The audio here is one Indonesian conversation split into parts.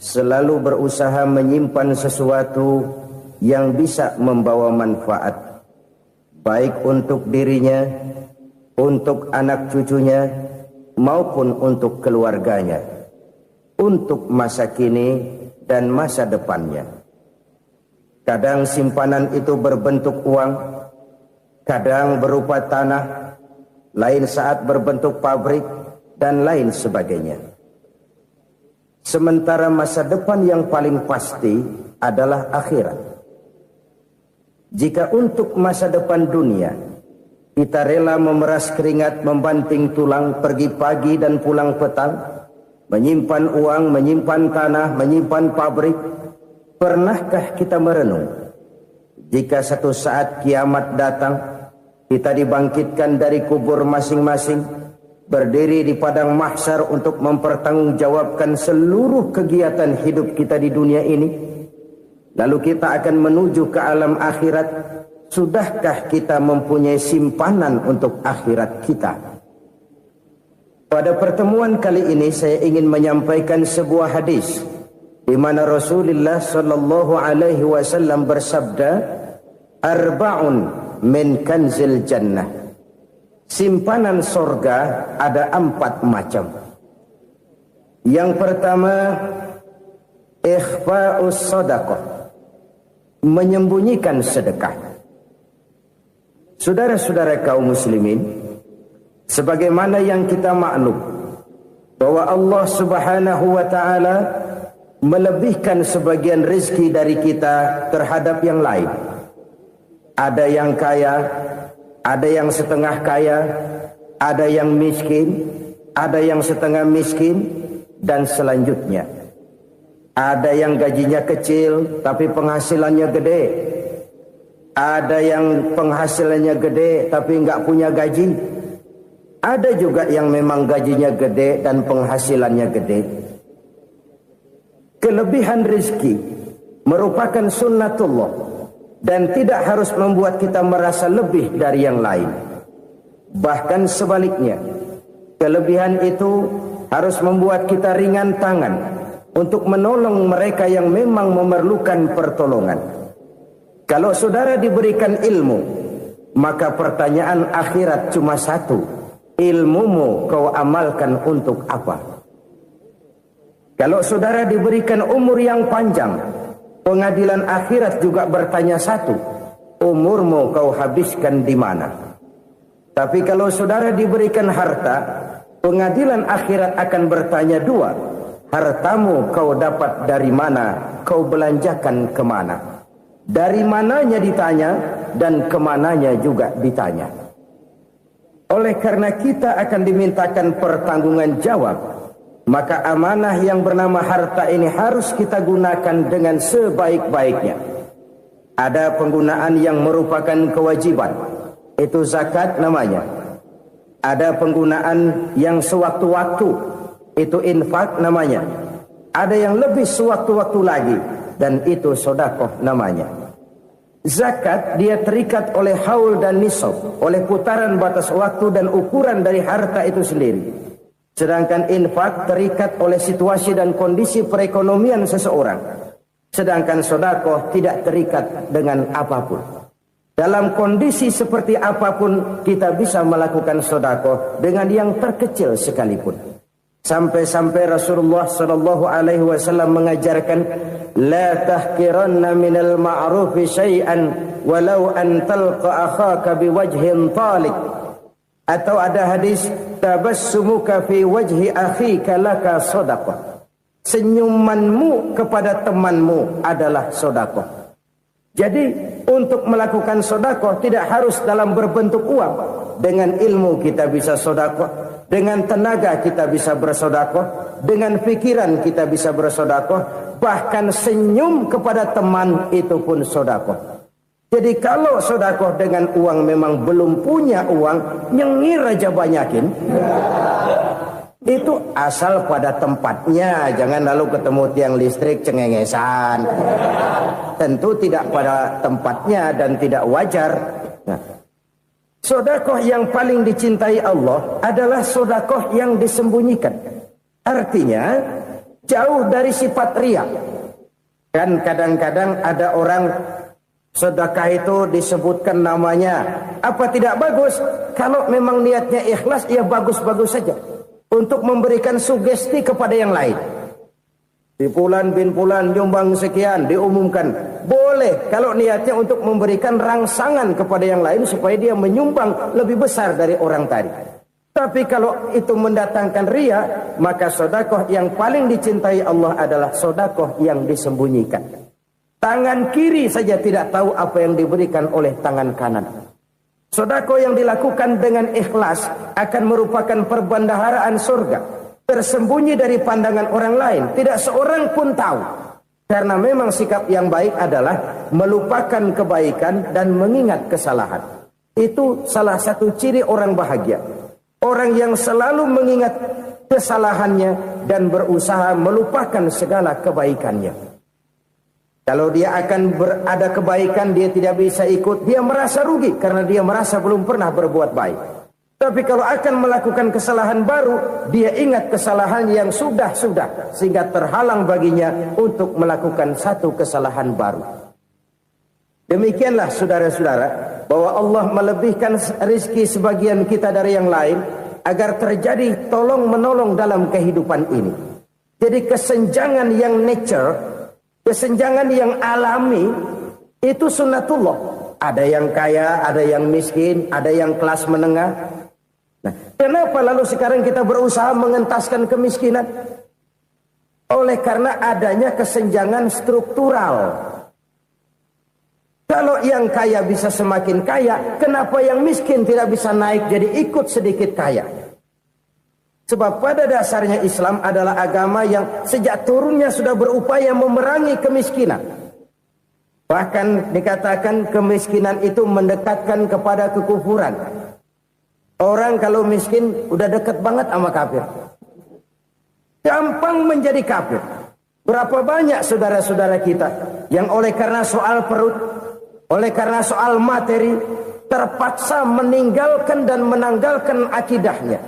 selalu berusaha menyimpan sesuatu yang bisa membawa manfaat, baik untuk dirinya, untuk anak cucunya, maupun untuk keluarganya, untuk masa kini dan masa depannya. Kadang simpanan itu berbentuk uang, kadang berupa tanah, lain saat berbentuk pabrik, dan lain sebagainya. Sementara masa depan yang paling pasti adalah akhirat. Jika untuk masa depan dunia kita rela memeras keringat, membanting tulang, pergi pagi dan pulang petang, menyimpan uang, menyimpan tanah, menyimpan pabrik, pernahkah kita merenung jika satu saat kiamat datang, kita dibangkitkan dari kubur masing-masing, berdiri di padang mahsyar untuk mempertanggungjawabkan seluruh kegiatan hidup kita di dunia ini, lalu kita akan menuju ke alam akhirat. Sudahkah kita mempunyai simpanan untuk akhirat kita? Pada pertemuan kali ini saya ingin menyampaikan sebuah hadis di mana Rasulullah sallallahu alaihi wasallam bersabda, "Arba'un min kanzil jannah." Simpanan sorga ada 4 macam. Yang pertama, ikhfa'us sadaqah, menyembunyikan sedekah. Saudara-saudara kaum muslimin, sebagaimana yang kita maklum bahwa Allah Subhanahu wa taala melebihkan sebagian rezeki dari kita terhadap yang lain. Ada yang kaya, ada yang setengah kaya, ada yang miskin, ada yang setengah miskin, dan selanjutnya. Ada yang gajinya kecil tapi penghasilannya gede. Ada yang penghasilannya gede tapi nggak punya gaji. Ada juga yang memang gajinya gede dan penghasilannya gede. Kelebihan rezeki merupakan sunnatullah dan tidak harus membuat kita merasa lebih dari yang lain. Bahkan sebaliknya, kelebihan itu harus membuat kita ringan tangan untuk menolong mereka yang memang memerlukan pertolongan. Kalau saudara diberikan ilmu, maka pertanyaan akhirat cuma satu: ilmumu kau amalkan untuk apa? Kalau saudara diberikan umur yang panjang, pengadilan akhirat juga bertanya satu: umurmu kau habiskan di mana? Tapi kalau saudara diberikan harta, pengadilan akhirat akan bertanya 2: hartamu kau dapat dari mana? Kau belanjakan kemana? Dari mananya ditanya dan kemananya juga ditanya. Oleh karena kita akan dimintakan pertanggungan jawab, maka amanah yang bernama harta ini harus kita gunakan dengan sebaik-baiknya. Ada penggunaan yang merupakan kewajiban, itu zakat namanya. Ada penggunaan yang sewaktu-waktu, itu infak namanya. Ada yang lebih sewaktu-waktu lagi, dan itu sedekah namanya. Zakat dia terikat oleh haul dan nisab, oleh putaran batas waktu dan ukuran dari harta itu sendiri. Sedangkan infak terikat oleh situasi dan kondisi perekonomian seseorang. Sedangkan sedekah tidak terikat dengan apapun. Dalam kondisi seperti apapun kita bisa melakukan sedekah dengan yang terkecil sekalipun. Sampai-sampai Rasulullah sallallahu alaihi wasallam mengajarkan, la tahqiranna minal ma'rufi syai'an walau an talqa akhaka biwajhin talik. Atau ada hadis, tabassumuka fi wajhi akhika laka shadaqah. Senyumanmu kepada temanmu adalah sedekah. Jadi untuk melakukan sedekah tidak harus dalam berbentuk uang. Dengan ilmu kita bisa sedekah. Dengan tenaga kita bisa bersedekah, dengan pikiran kita bisa bersedekah, bahkan senyum kepada teman itu pun sedekah. Jadi kalau sedekah dengan uang memang belum punya uang, nyengir aja banyakin. Itu asal pada tempatnya, jangan lalu ketemu tiang listrik cengengesan. Tentu tidak pada tempatnya dan tidak wajar. Nah, sedekah yang paling dicintai Allah adalah sedekah yang disembunyikan. Artinya, jauh dari sifat riya. Kan kadang-kadang ada orang sedekah itu disebutkan namanya, apa tidak bagus? Kalau memang niatnya ikhlas, ya bagus-bagus saja. Untuk memberikan sugesti kepada yang lain. Di Fulan bin Fulan nyumbang sekian, diumumkan. Boleh kalau niatnya untuk memberikan rangsangan kepada yang lain supaya dia menyumbang lebih besar dari orang tadi. Tapi kalau itu mendatangkan riya, maka sedekah yang paling dicintai Allah adalah sedekah yang disembunyikan. Tangan kiri saja tidak tahu apa yang diberikan oleh tangan kanan. Sedekah yang dilakukan dengan ikhlas akan merupakan perbendaharaan surga, tersembunyi dari pandangan orang lain, tidak seorang pun tahu. Karena memang sikap yang baik adalah melupakan kebaikan dan mengingat kesalahan. Itu salah satu ciri orang bahagia. Orang yang selalu mengingat kesalahannya dan berusaha melupakan segala kebaikannya. Kalau dia akan berada kebaikan, dia tidak bisa ikut, dia merasa rugi karena dia merasa belum pernah berbuat baik. Tapi kalau akan melakukan kesalahan baru, dia ingat kesalahan yang sudah-sudah, sehingga terhalang baginya untuk melakukan satu kesalahan baru. Demikianlah saudara-saudara, bahwa Allah melebihkan rizki sebagian kita dari yang lain, agar terjadi tolong-menolong dalam kehidupan ini. Jadi kesenjangan yang nature, kesenjangan yang alami, itu sunnatullah. Ada yang kaya, ada yang miskin, ada yang kelas menengah. Nah, kenapa lalu sekarang kita berusaha mengentaskan kemiskinan? Oleh karena adanya kesenjangan struktural. Kalau yang kaya bisa semakin kaya, kenapa yang miskin tidak bisa naik jadi ikut sedikit kaya? Sebab pada dasarnya Islam adalah agama yang sejak turunnya sudah berupaya memerangi kemiskinan. Bahkan dikatakan kemiskinan itu mendekatkan kepada kekufuran. Orang kalau miskin udah dekat banget sama kafir. Gampang menjadi kafir. Berapa banyak saudara-saudara kita yang oleh karena soal perut, oleh karena soal materi, terpaksa meninggalkan dan menanggalkan akidahnya.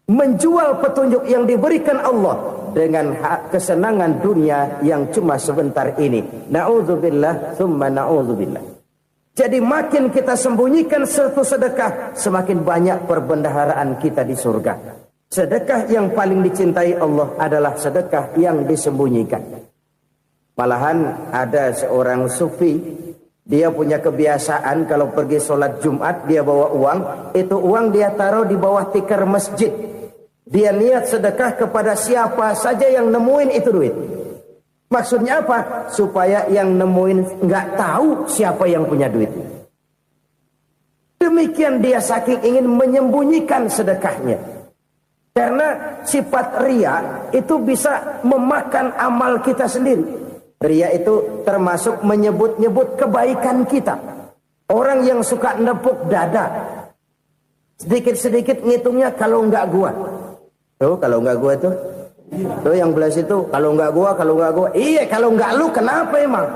Menjual petunjuk yang diberikan Allah dengan kesenangan dunia yang cuma sebentar ini. Na'udzubillah, thumma na'udzubillah. Jadi makin kita sembunyikan satu sedekah, semakin banyak perbendaharaan kita di surga. Sedekah yang paling dicintai Allah adalah sedekah yang disembunyikan. Malahan ada seorang sufi, dia punya kebiasaan kalau pergi sholat Jumat dia bawa uang, itu uang dia taruh di bawah tikar masjid. Dia niat sedekah kepada siapa saja yang nemuin itu duit. Maksudnya apa? Supaya yang nemuin nggak tahu siapa yang punya duit. Demikian dia saking ingin menyembunyikan sedekahnya. Karena sifat riya itu bisa memakan amal kita sendiri. Riya itu termasuk menyebut-nyebut kebaikan kita. Orang yang suka nepuk dada, sedikit-sedikit ngitungnya kalau nggak gua. Tuh kalau nggak gua tuh yang belah situ, kalau nggak gua. Iya, kalau nggak lu kenapa emang?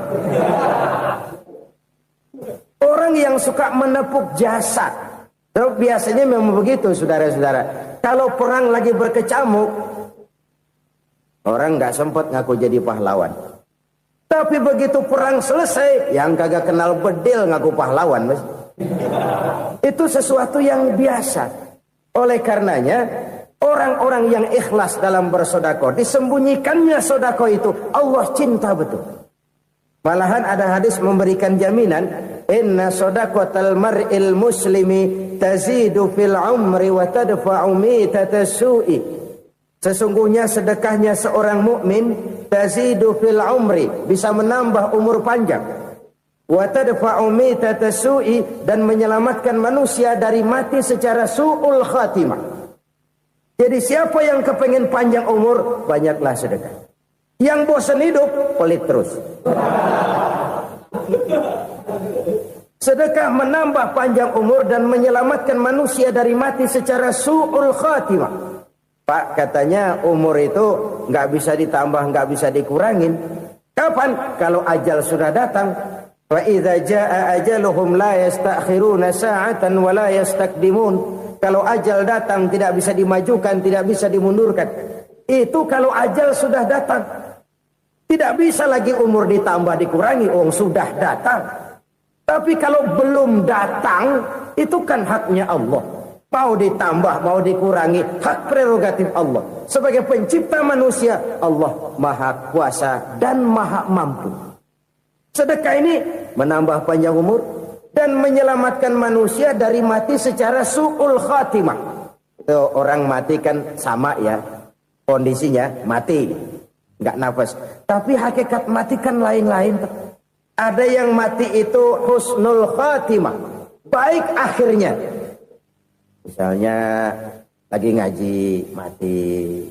Orang yang suka menepuk jasad, tuh biasanya memang begitu, saudara-saudara. Kalau perang lagi berkecamuk, orang nggak sempat ngaku jadi pahlawan. Tapi begitu perang selesai, yang kagak kenal bedil ngaku pahlawan, mas. Itu sesuatu yang biasa. Oleh karenanya, orang-orang yang ikhlas dalam bersedekah, disembunyikannya sedekah itu, Allah cinta betul. Malahan ada hadis memberikan jaminan, inna sedaqatal mar'il muslimi tazidu fil umri wa tadfa'u mitatas su'i. Sesungguhnya sedekahnya seorang mukmin tazidu fil umri, bisa menambah umur panjang. Wa tadfa'u mitatas su'i, dan menyelamatkan manusia dari mati secara su'ul khatimah. Jadi siapa yang kepengen panjang umur, banyaklah sedekah. Yang bosan hidup, pelit terus. Sedekah menambah panjang umur dan menyelamatkan manusia dari mati secara su'ul khatimah. Pak, katanya umur itu nggak bisa ditambah, nggak bisa dikurangin. Kapan? Kalau ajal sudah datang. Wa idza jaa ajaluhum la yastakhiruna sa'atan wa la yastakdimun. Kalau ajal datang tidak bisa dimajukan, tidak bisa dimundurkan. Itu kalau ajal sudah datang. Tidak bisa lagi umur ditambah dikurangi, sudah datang. Tapi kalau belum datang, itu kan haknya Allah. Mau ditambah, mau dikurangi, hak prerogatif Allah. Sebagai pencipta manusia, Allah maha kuasa dan maha mampu. Sedekah ini menambah panjang umur dan menyelamatkan manusia dari mati secara su'ul khatimah. Itu orang mati kan sama ya, kondisinya mati, nggak nafas. Tapi hakikat mati kan lain-lain. Ada yang mati itu husnul khatimah, baik akhirnya. Misalnya lagi ngaji mati,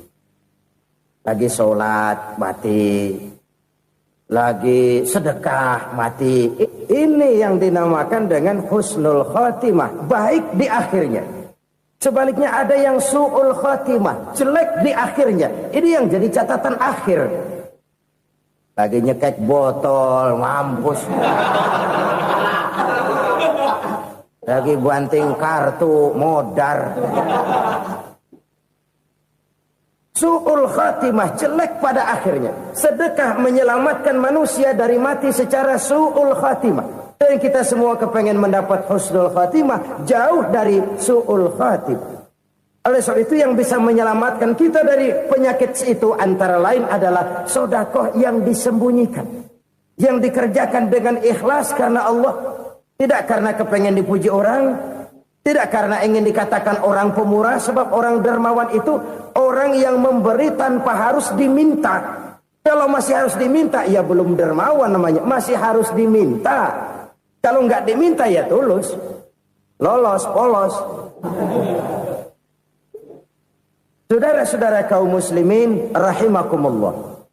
lagi sholat mati, lagi sedekah mati. Ini yang dinamakan dengan husnul khatimah, baik di akhirnya. Sebaliknya ada yang su'ul khatimah, jelek di akhirnya. Ini yang jadi catatan akhir. Lagi nyekek botol, mampus. Lagi banting kartu, modar. Su'ul khatimah, jelek pada akhirnya. Sedekah menyelamatkan manusia dari mati secara su'ul khatimah. Dan kita semua kepengen mendapat husnul khatimah, jauh dari su'ul khatimah. Oleh sebab itu yang bisa menyelamatkan kita dari penyakit itu antara lain adalah sedekah yang disembunyikan. Yang dikerjakan dengan ikhlas karena Allah. Tidak karena kepengen dipuji orang, tidak karena ingin dikatakan orang pemurah, sebab orang dermawan itu orang yang memberi tanpa harus diminta. Kalau masih harus diminta, ya belum dermawan namanya, masih harus diminta. Kalau nggak diminta ya tulus, lolos, polos. Saudara-saudara kaum muslimin rahimakumullah.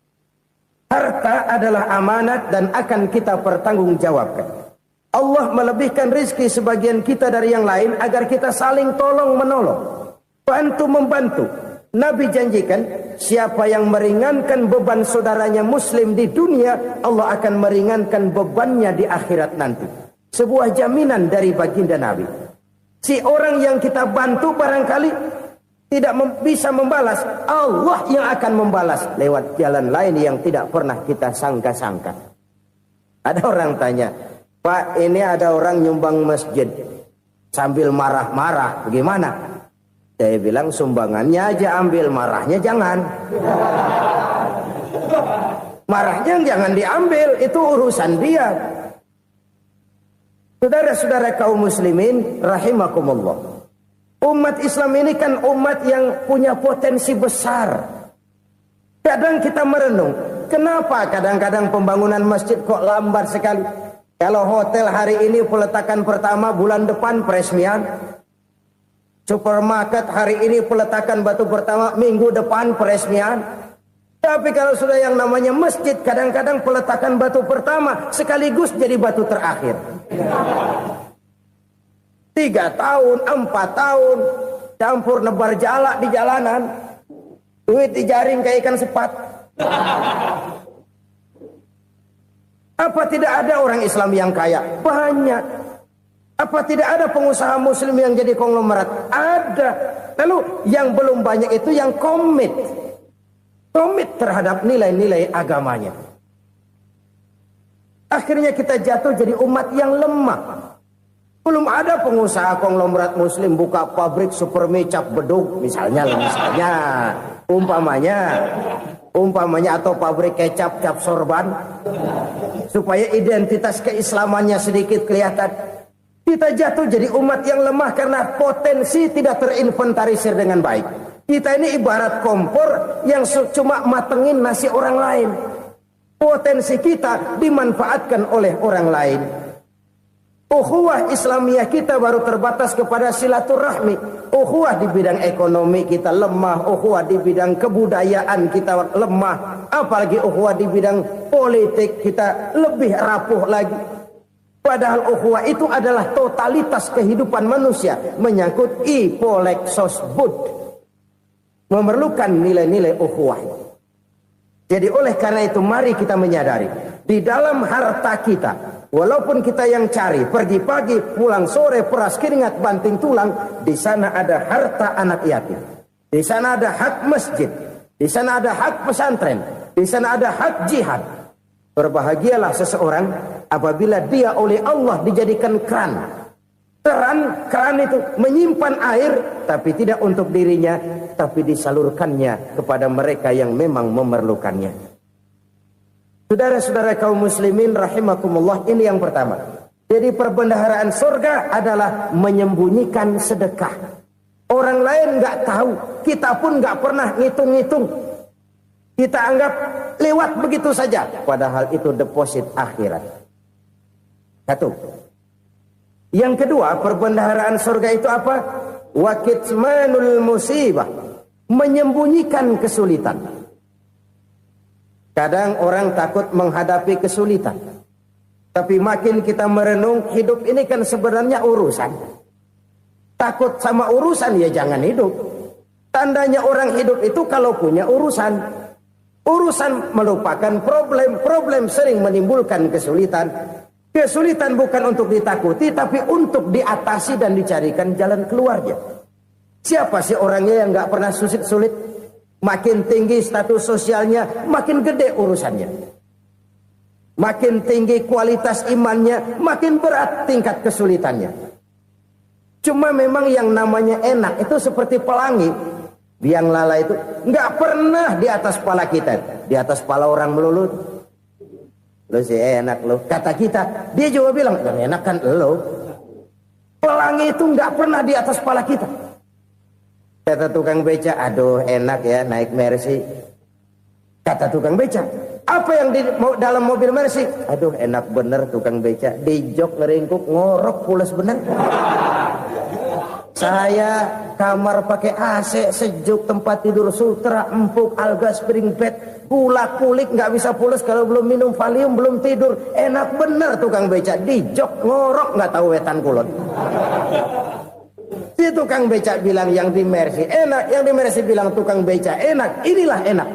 Harta adalah amanat dan akan kita pertanggungjawabkan. Allah melebihkan rizki sebagian kita dari yang lain agar kita saling tolong menolong, bantu membantu. Nabi janjikan siapa yang meringankan beban saudaranya muslim di dunia, Allah akan meringankan bebannya di akhirat nanti. Sebuah jaminan dari baginda Nabi. Si orang yang kita bantu barangkali tidak bisa membalas, Allah yang akan membalas lewat jalan lain yang tidak pernah kita sangka-sangka. Ada orang tanya, Pak, ini ada orang nyumbang masjid sambil marah-marah, bagaimana? Saya bilang sumbangannya aja ambil, marahnya jangan. Marahnya jangan diambil, itu urusan dia. Saudara-saudara kaum muslimin rahimakumullah. Umat Islam ini kan umat yang punya potensi besar. Kadang kita merenung, kenapa kadang-kadang pembangunan masjid kok lambat sekali? Kalau hotel hari ini peletakan pertama, bulan depan peresmian. Supermarket hari ini peletakan batu pertama, minggu depan peresmian. Tapi kalau sudah yang namanya masjid, kadang-kadang peletakan batu pertama sekaligus jadi batu terakhir. 3 tahun, 4 tahun, campur nebar jalak di jalanan, duit dijaring kayak ikan sepat. Apa tidak ada orang Islam yang kaya? Banyak. Apa tidak ada pengusaha muslim yang jadi konglomerat? Ada. Lalu yang belum banyak itu yang komit terhadap nilai-nilai agamanya. Akhirnya kita jatuh jadi umat yang lemah. Belum ada pengusaha konglomerat muslim buka pabrik supermi cap beduk misalnya umpamanya atau pabrik kecap cap sorban supaya identitas keislamannya sedikit kelihatan. Kita jatuh jadi umat yang lemah karena potensi tidak terinventarisir dengan baik. Kita ini ibarat kompor yang cuma matengin nasi orang lain. Potensi kita dimanfaatkan oleh orang lain. Ukhuwah Islamiyah kita baru terbatas kepada silaturahmi. Ukhuwah di bidang ekonomi kita lemah, ukhuwah di bidang kebudayaan kita lemah, apalagi ukhuwah di bidang politik kita lebih rapuh lagi. Padahal ukhuwah itu adalah totalitas kehidupan manusia, menyangkut ipolek sosbud, memerlukan nilai-nilai ukhuwah. Jadi oleh karena itu mari kita menyadari di dalam harta kita, walaupun kita yang cari, pergi pagi, pulang sore, peras keringat, banting tulang, di sana ada harta anak yatim. Di sana ada hak masjid. Di sana ada hak pesantren, di sana ada hak jihad. Berbahagialah seseorang apabila dia oleh Allah dijadikan keran. Keran itu menyimpan air, tapi tidak untuk dirinya, tapi disalurkannya kepada mereka yang memang memerlukannya. Saudara-saudara kaum muslimin rahimakumullah, ini yang pertama. Jadi perbendaharaan surga adalah menyembunyikan sedekah. Orang lain nggak tahu, kita pun nggak pernah ngitung-ngitung. Kita anggap lewat begitu saja, padahal itu deposit akhirat. Satu. Yang kedua, perbendaharaan surga itu apa? Wa kitmanul musibah, menyembunyikan kesulitan. Kadang orang takut menghadapi kesulitan. Tapi makin kita merenung, hidup ini kan sebenarnya urusan. Takut sama urusan, ya jangan hidup. Tandanya orang hidup itu kalau punya urusan. Urusan melupakan problem. Problem sering menimbulkan kesulitan. Kesulitan bukan untuk ditakuti, tapi untuk diatasi dan dicarikan jalan keluarnya. Siapa sih orangnya yang gak pernah sulit-sulit? Makin tinggi status sosialnya, makin gede urusannya. Makin tinggi kualitas imannya, makin berat tingkat kesulitannya. Cuma memang yang namanya enak itu seperti pelangi. Biang lala itu nggak pernah di atas kepala kita, di atas kepala orang melulu. Lo sih enak lo, kata kita. Dia juga bilang yang enak kan lo. Pelangi itu nggak pernah di atas kepala kita. Kata tukang beca, aduh enak ya naik Mercy. Kata tukang beca, apa yang di dalam mobil Mercy? Aduh enak bener tukang beca, di jok ngeringkuk ngorok pulas bener. Saya kamar pakai AC sejuk, tempat tidur sutra empuk, alga spring bed, kulak kulik nggak bisa pulas kalau belum minum Valium, belum tidur. Enak bener tukang beca, di jok ngorok nggak tahu wetan kulon. Si tukang beca bilang yang di Mercy enak, yang di Mercy bilang tukang beca enak. Inilah enak.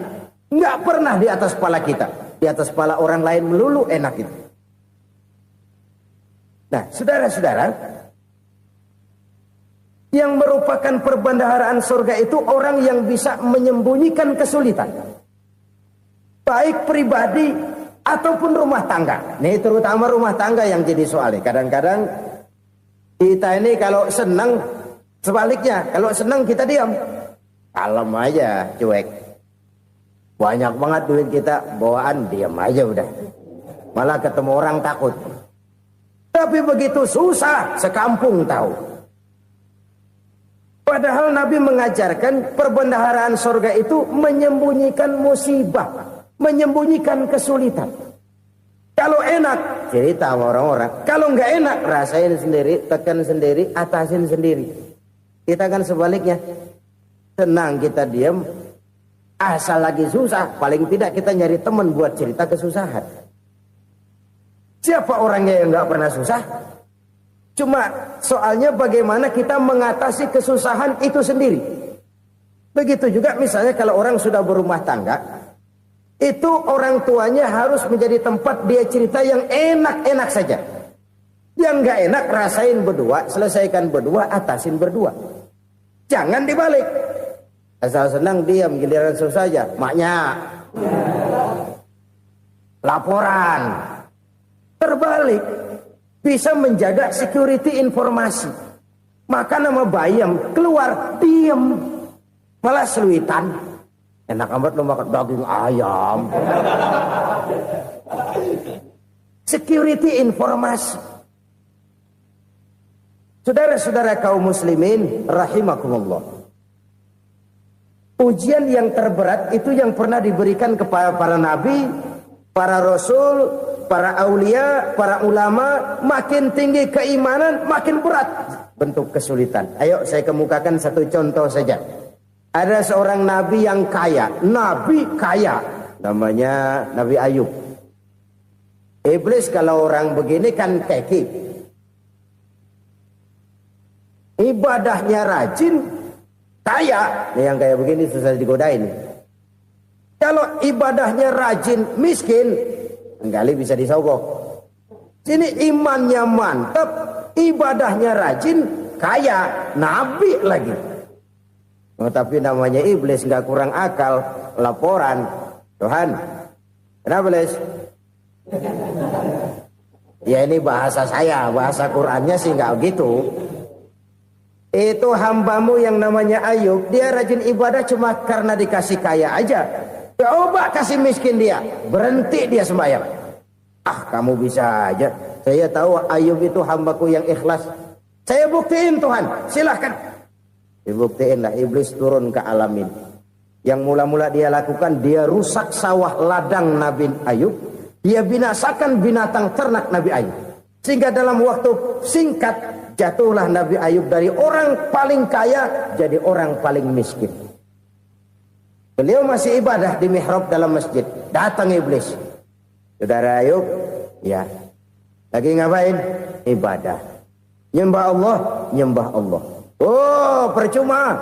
Nggak pernah di atas kepala kita, di atas kepala orang lain melulu enak itu. Nah, saudara-saudara, yang merupakan perbendaharaan surga itu orang yang bisa menyembunyikan kesulitan, baik pribadi ataupun rumah tangga. Nih terutama rumah tangga yang jadi soalnya. Kadang-kadang kita ini kalau senang, sebaliknya kalau senang kita diam, kalem aja, cuek. Banyak banget duit kita, bawaan diam aja udah. Malah ketemu orang takut. Tapi begitu susah, sekampung tahu. Padahal Nabi mengajarkan perbendaharaan surga itu menyembunyikan musibah, menyembunyikan kesulitan. Kalau enak, cerita sama orang-orang. Kalau nggak enak, rasain sendiri, tekan sendiri, atasin sendiri. Kita kan sebaliknya. Tenang kita diam, asal lagi susah, paling tidak kita nyari teman buat cerita kesusahan. Siapa orangnya yang nggak pernah susah? Cuma soalnya bagaimana kita mengatasi kesusahan itu sendiri. Begitu juga misalnya kalau orang sudah berumah tangga, itu orang tuanya harus menjadi tempat dia cerita yang enak-enak saja. Yang nggak enak rasain berdua, selesaikan berdua, atasin berdua. Jangan dibalik. Asal senang diam, giliran susah saja. Maknya laporan. Terbalik. Bisa menjaga security informasi. Maka nama bayam keluar diam, malah seluitan. Enak amat lo makan daging ayam. Security informasi. Saudara-saudara kaum muslimin rahimakumullah. Ujian yang terberat itu yang pernah diberikan kepada para nabi, para rasul, para aulia, para ulama. Makin tinggi keimanan, makin berat bentuk kesulitan. Ayo saya kemukakan satu contoh saja. Ada seorang nabi yang kaya, nabi kaya, namanya Nabi Ayub. Iblis kalau orang begini kan keki, ibadahnya rajin, kaya. Nih yang kayak begini susah digodain. Kalau ibadahnya rajin, miskin, kali bisa disogok. Sini imannya mantap, ibadahnya rajin, kaya, nabi lagi. Tapi namanya iblis, nggak kurang akal. Laporan, Tuhan, kenapa Les? Ya ini bahasa saya, bahasa Qur'annya sih nggak gitu. Itu hambamu yang namanya Ayub, dia rajin ibadah cuma karena dikasih kaya aja. Coba kasih miskin dia, berhenti dia sembahyang. Ah, kamu bisa aja. Saya tahu Ayub itu hambaku yang ikhlas. Saya buktiin Tuhan, silahkan. Dibuktiin lah, iblis turun ke alam ini. Yang mula-mula dia lakukan, dia rusak sawah ladang Nabi Ayub. Dia binasakan binatang ternak Nabi Ayub. Sehingga dalam waktu singkat, jatuhlah Nabi Ayub dari orang paling kaya, jadi orang paling miskin. Beliau masih ibadah di mihrab dalam masjid. Datang iblis. Saudara Ayub, ya. Lagi ngapain? Ibadah. Nyembah Allah, nyembah Allah. Oh, percuma.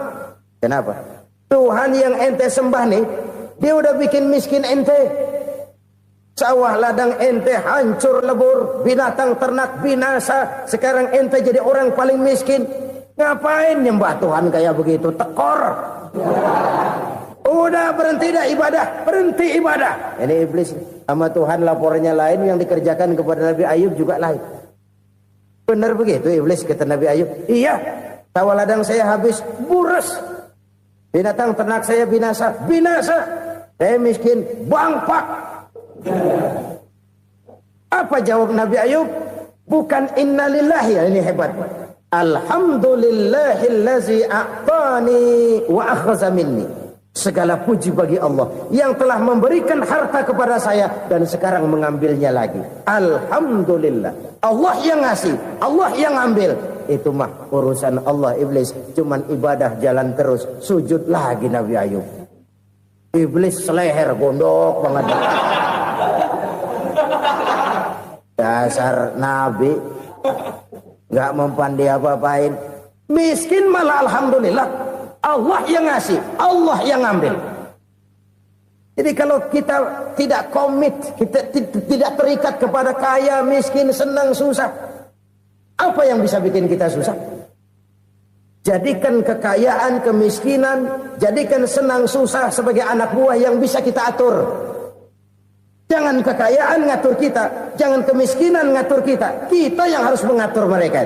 Kenapa? Tuhan yang ente sembah nih, dia udah bikin miskin ente. Sawah ladang ente hancur lebur, binatang ternak binasa. Sekarang ente jadi orang paling miskin. Ngapain nyembah Tuhan kayak begitu? Tekor. Udah berhenti dah ibadah, berhenti ibadah. Ini iblis sama Tuhan laporannya lain, yang dikerjakan kepada Nabi Ayub juga lain. Benar begitu iblis, kata Nabi Ayub. Iya, sawah ladang saya habis, buras. Binatang ternak saya binasa, binasa. Saya miskin, bangpak. Apa jawab Nabi Ayub? Bukan innalillahi, ya ini hebat. Alhamdulillahillazi a'tani wa akhza minni. Segala puji bagi Allah yang telah memberikan harta kepada saya dan sekarang mengambilnya lagi. Alhamdulillah. Allah yang ngasih, Allah yang ambil. Itu mah urusan Allah. Iblis cuman ibadah jalan terus, sujud lagi Nabi Ayub. Iblis seleher gondok banget. Dasar Nabi nggak mempan dia apa-apain. Miskin malah alhamdulillah. Allah yang ngasih, Allah yang ambil. Jadi kalau kita tidak komit, kita tidak terikat kepada kaya, miskin, senang, susah, apa yang bisa bikin kita susah? Jadikan kekayaan, kemiskinan, jadikan senang, susah sebagai anak buah yang bisa kita atur. Jangan kekayaan ngatur kita, jangan kemiskinan ngatur kita. Kita yang harus mengatur mereka.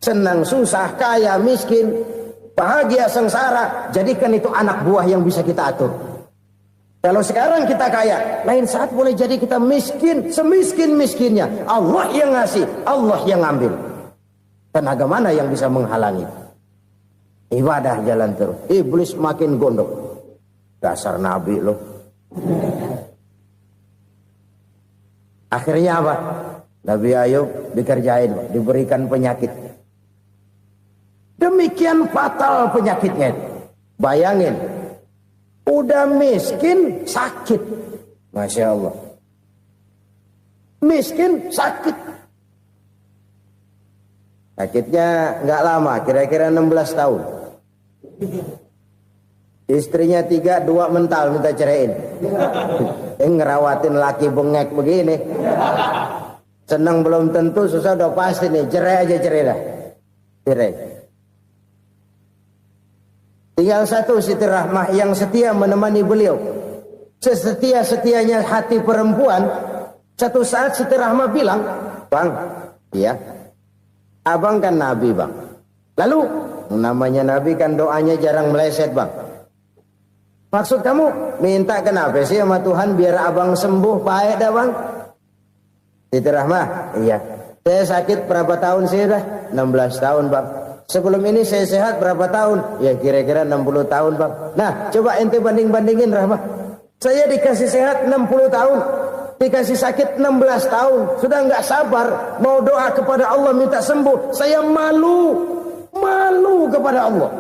Senang, susah, kaya, miskin, bahagia, sengsara, jadikan itu anak buah yang bisa kita atur. Kalau sekarang kita kaya, lain saat boleh jadi kita miskin, semiskin-miskinnya. Allah yang ngasih, Allah yang ambil. Tenaga mana yang bisa menghalangi? Ibadah jalan terus. Iblis makin gondok. Dasar Nabi loh. Akhirnya apa? Nabi Ayub dikerjain, diberikan penyakit. Demikian fatal penyakitnya. Bayangin, udah miskin sakit. Masya Allah. Miskin sakit. Sakitnya nggak lama, kira-kira 16 tahun. Istrinya 3, 2 mental minta ceraiin. Ngerawatin laki bengek begini. Senang belum tentu, susah udah pasti nih. Cerai aja, cerai dah. Cerai. Tinggal satu Siti Rahmah yang setia menemani beliau. Sesetia-setianya hati perempuan. Satu saat Siti Rahmah bilang, "Bang, iya, abang kan Nabi, Bang. Lalu, namanya Nabi kan doanya jarang meleset, Bang. Maksud kamu minta kenapa sih sama Tuhan biar abang sembuh, baik dah, Bang?" Siti Rahmah, iya. Saya sakit berapa tahun sih dah? 16 tahun, Bang. Sebelum ini saya sehat berapa tahun? Ya kira-kira 60 tahun, Bang. Nah, coba ente banding-bandingin, Rahmah. Saya dikasih sehat 60 tahun. Dikasih sakit 16 tahun. Sudah nggak sabar. Mau doa kepada Allah minta sembuh. Saya malu. Malu kepada Allah.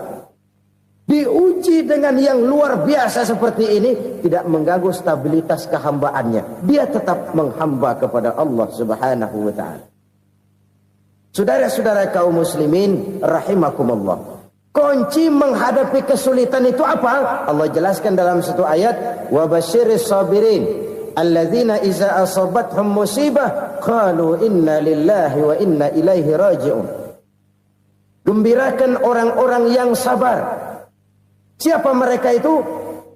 Diuji dengan yang luar biasa seperti ini. Tidak mengganggu stabilitas kehambaannya. Dia tetap menghamba kepada Allah subhanahu wa ta'ala. Saudara-saudara kaum muslimin rahimakumullah. Kunci menghadapi kesulitan itu apa? Allah jelaskan dalam satu ayat, wa basyiris sabirin alladzina iza asabathum musibah qalu inna lillahi wa inna ilaihi raji'un. Gembirakan orang-orang yang sabar Siapa mereka itu?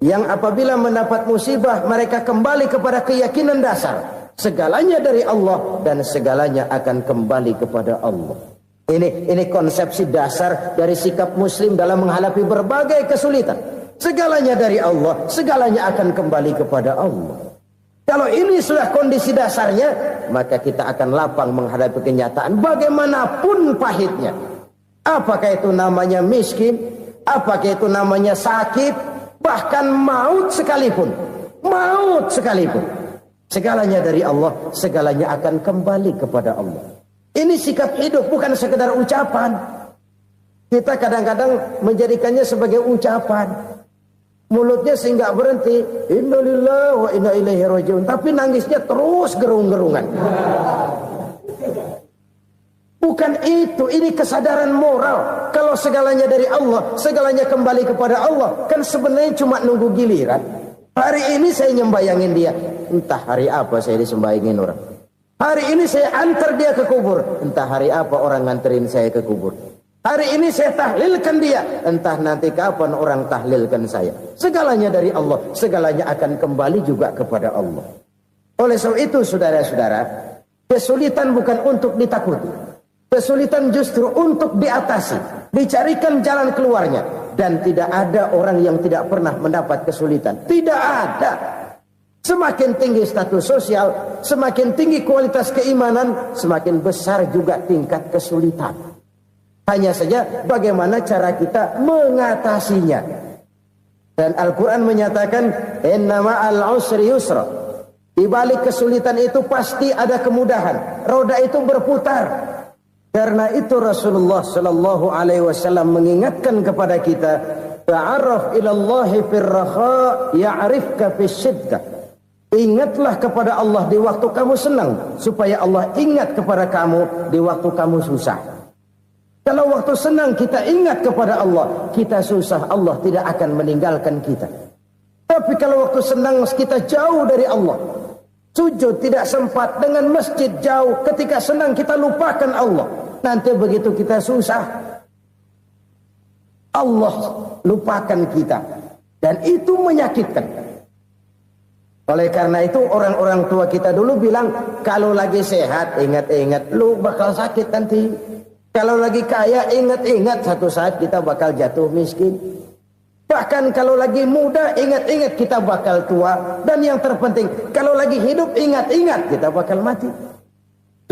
Yang apabila mendapat musibah mereka kembali kepada keyakinan dasar, segalanya dari Allah dan segalanya akan kembali kepada Allah. Ini konsepsi dasar dari sikap muslim dalam menghadapi berbagai kesulitan. Segalanya dari Allah, segalanya akan kembali kepada Allah. Kalau ini sudah kondisi dasarnya, maka kita akan lapang menghadapi kenyataan bagaimanapun pahitnya. Apakah itu namanya miskin, apakah itu namanya sakit, bahkan maut sekalipun. Maut sekalipun. Segalanya dari Allah, segalanya akan kembali kepada Allah. Ini sikap hidup, bukan sekedar ucapan. Kita kadang-kadang menjadikannya sebagai ucapan. Mulutnya sehingga berhenti, innalillahi wa inna ilaihi rajiun, tapi nangisnya terus gerung-gerungan. Bukan itu, ini kesadaran moral. Kalau segalanya dari Allah, segalanya kembali kepada Allah, kan sebenarnya cuma nunggu giliran. Hari ini saya nyembayangin dia, entah hari apa saya disembayangin orang. Hari ini saya antar dia ke kubur, entah hari apa orang nganterin saya ke kubur. Hari ini saya tahlilkan dia, entah nanti kapan orang tahlilkan saya. Segalanya dari Allah, segalanya akan kembali juga kepada Allah. Oleh sebab itu saudara-saudara, kesulitan bukan untuk ditakuti. Kesulitan justru untuk diatasi, dicarikan jalan keluarnya. Dan tidak ada orang yang tidak pernah mendapat kesulitan. Tidak ada. Semakin tinggi status sosial, semakin tinggi kualitas keimanan, semakin besar juga tingkat kesulitan. Hanya saja bagaimana cara kita mengatasinya. Dan Al-Quran menyatakan, inna ma'al usri yusra. Di balik kesulitan itu pasti ada kemudahan. Roda itu berputar. Karena itu Rasulullah sallallahu alaihi wasallam mengingatkan kepada kita, ta'arraf ilallahi fir rakha ya'rifka fis syiddah. Ingatlah kepada Allah di waktu kamu senang, supaya Allah ingat kepada kamu di waktu kamu susah. Kalau waktu senang kita ingat kepada Allah, kita susah, Allah tidak akan meninggalkan kita. Tapi kalau waktu senang kita jauh dari Allah, sujud tidak sempat, dengan masjid jauh, ketika senang kita lupakan Allah. Nanti begitu kita susah, Allah lupakan kita. Dan itu menyakitkan. Oleh karena itu orang-orang tua kita dulu bilang, kalau lagi sehat ingat-ingat lu bakal sakit nanti. Kalau lagi kaya ingat-ingat satu saat kita bakal jatuh miskin. Bahkan kalau lagi muda ingat-ingat kita bakal tua. Dan yang terpenting kalau lagi hidup ingat-ingat kita bakal mati.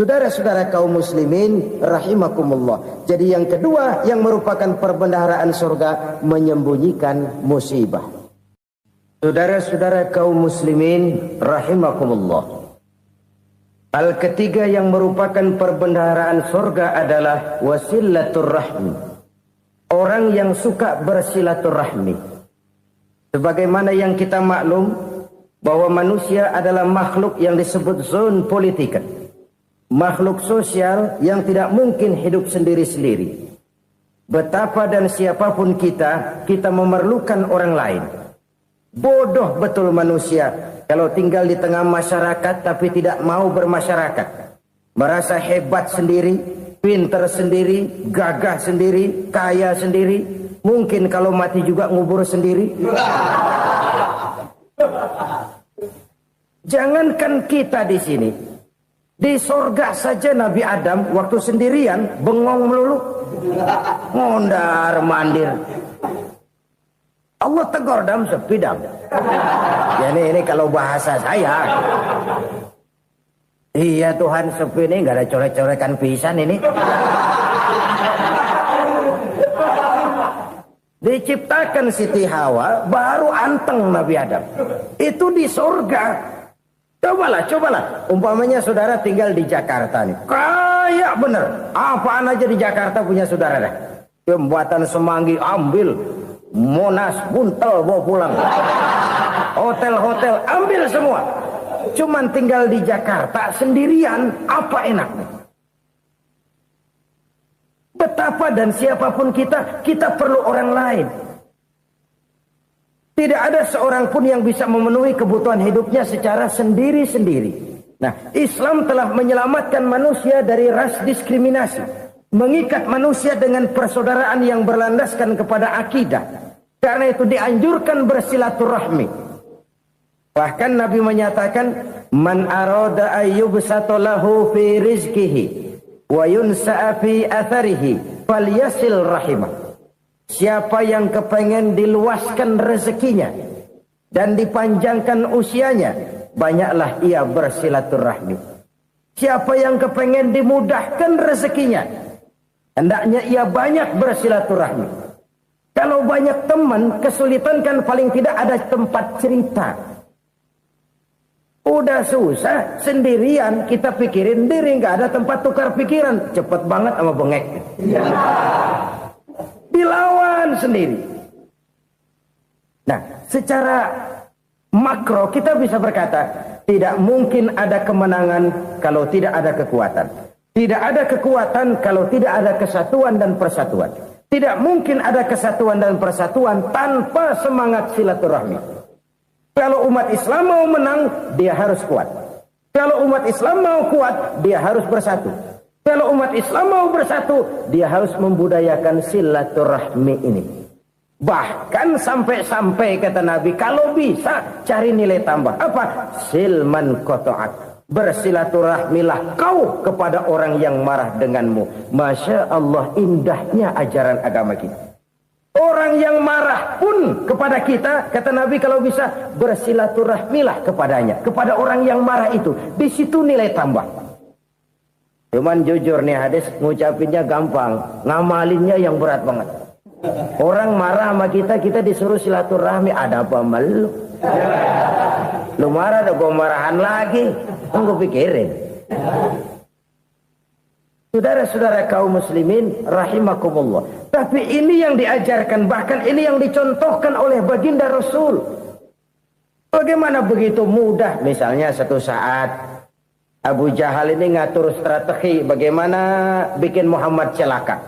Saudara-saudara kaum muslimin rahimakumullah. Jadi yang kedua yang merupakan perbendaharaan surga, menyembunyikan musibah. Saudara-saudara kaum muslimin rahimakumullah. Hal ketiga yang merupakan perbendaharaan surga adalah wasilatur rahmi. Orang yang suka bersilaturahmi. Sebagaimana yang kita maklum bahwa manusia adalah makhluk yang disebut zon politika. Makhluk sosial yang tidak mungkin hidup sendiri-sendiri. Betapa dan siapapun kita memerlukan orang lain. Bodoh betul manusia kalau tinggal di tengah masyarakat tapi tidak mau bermasyarakat. Merasa hebat sendiri, pintar sendiri, gagah sendiri, kaya sendiri. Mungkin kalau mati juga ngubur sendiri. Jangankan kita di sini, di sorga saja Nabi Adam waktu sendirian bengong melulu, ngondar mandir. Allah tegur dam sepi dam. Ya ini kalau bahasa saya. Iya Tuhan sepi ini nggak ada coret-coretan pisan ini. Diciptakan Siti Hawa baru anteng Nabi Adam. Itu di surga. Cobalah. Umpamanya saudara tinggal di Jakarta nih. Kayak bener. Apaan aja di Jakarta punya saudara dah. Jembatan Semanggi ambil. Monas buntel bawa pulang. Hotel-hotel ambil semua. Cuman tinggal di Jakarta sendirian, apa enaknya? Betapa dan siapapun kita perlu orang lain. Tidak ada seorang pun yang bisa memenuhi kebutuhan hidupnya secara sendiri-sendiri. Nah, Islam telah menyelamatkan manusia dari ras diskriminasi. Mengikat manusia dengan persaudaraan yang berlandaskan kepada akidah. Karena itu dianjurkan bersilaturahmi. Bahkan Nabi menyatakan, man arada ayyubsata lahu fi rizqihi wa yunsa'a fi atharihi falyasil rahimah. Siapa yang kepengen diluaskan rezekinya dan dipanjangkan usianya, banyaklah ia bersilaturahmi. Siapa yang kepengen dimudahkan rezekinya, hendaknya ia banyak bersilaturahmi. Kalau banyak teman, kesulitan kan paling tidak ada tempat cerita. Udah susah, sendirian kita pikirin diri, nggak ada tempat tukar pikiran. Cepet banget sama bengek. Dilawan sendiri. Nah, secara makro kita bisa berkata, tidak mungkin ada kemenangan kalau tidak ada kekuatan. Tidak ada kekuatan kalau tidak ada kesatuan dan persatuan. Tidak mungkin ada kesatuan dan persatuan tanpa semangat silaturahmi. Kalau umat Islam mau menang, dia harus kuat. Kalau umat Islam mau kuat, dia harus bersatu. Kalau umat Islam mau bersatu, dia harus membudayakan silaturahmi ini. Bahkan sampai-sampai kata Nabi, kalau bisa cari nilai tambah. Apa? Silman qata'ak. Bersilaturahmilah kau kepada orang yang marah denganmu. Masya Allah, indahnya ajaran agama kita. Orang yang marah pun kepada kita, kata Nabi, kalau bisa bersilaturahmilah kepadanya. Kepada orang yang marah itu. Di situ nilai tambah. Cuman jujur nih hadis, ngucapinnya gampang, ngamalinnya yang berat banget. Orang marah sama kita, kita disuruh silaturahmi, ada apa malu? Lu marah, ada gua marahan lagi. Tunggu pikirin. Saudara-saudara kaum muslimin rahimakumullah. Tapi ini yang diajarkan, bahkan ini yang dicontohkan oleh baginda Rasul. Bagaimana begitu mudah, misalnya satu saat Abu Jahal ini ngatur strategi bagaimana bikin Muhammad celaka.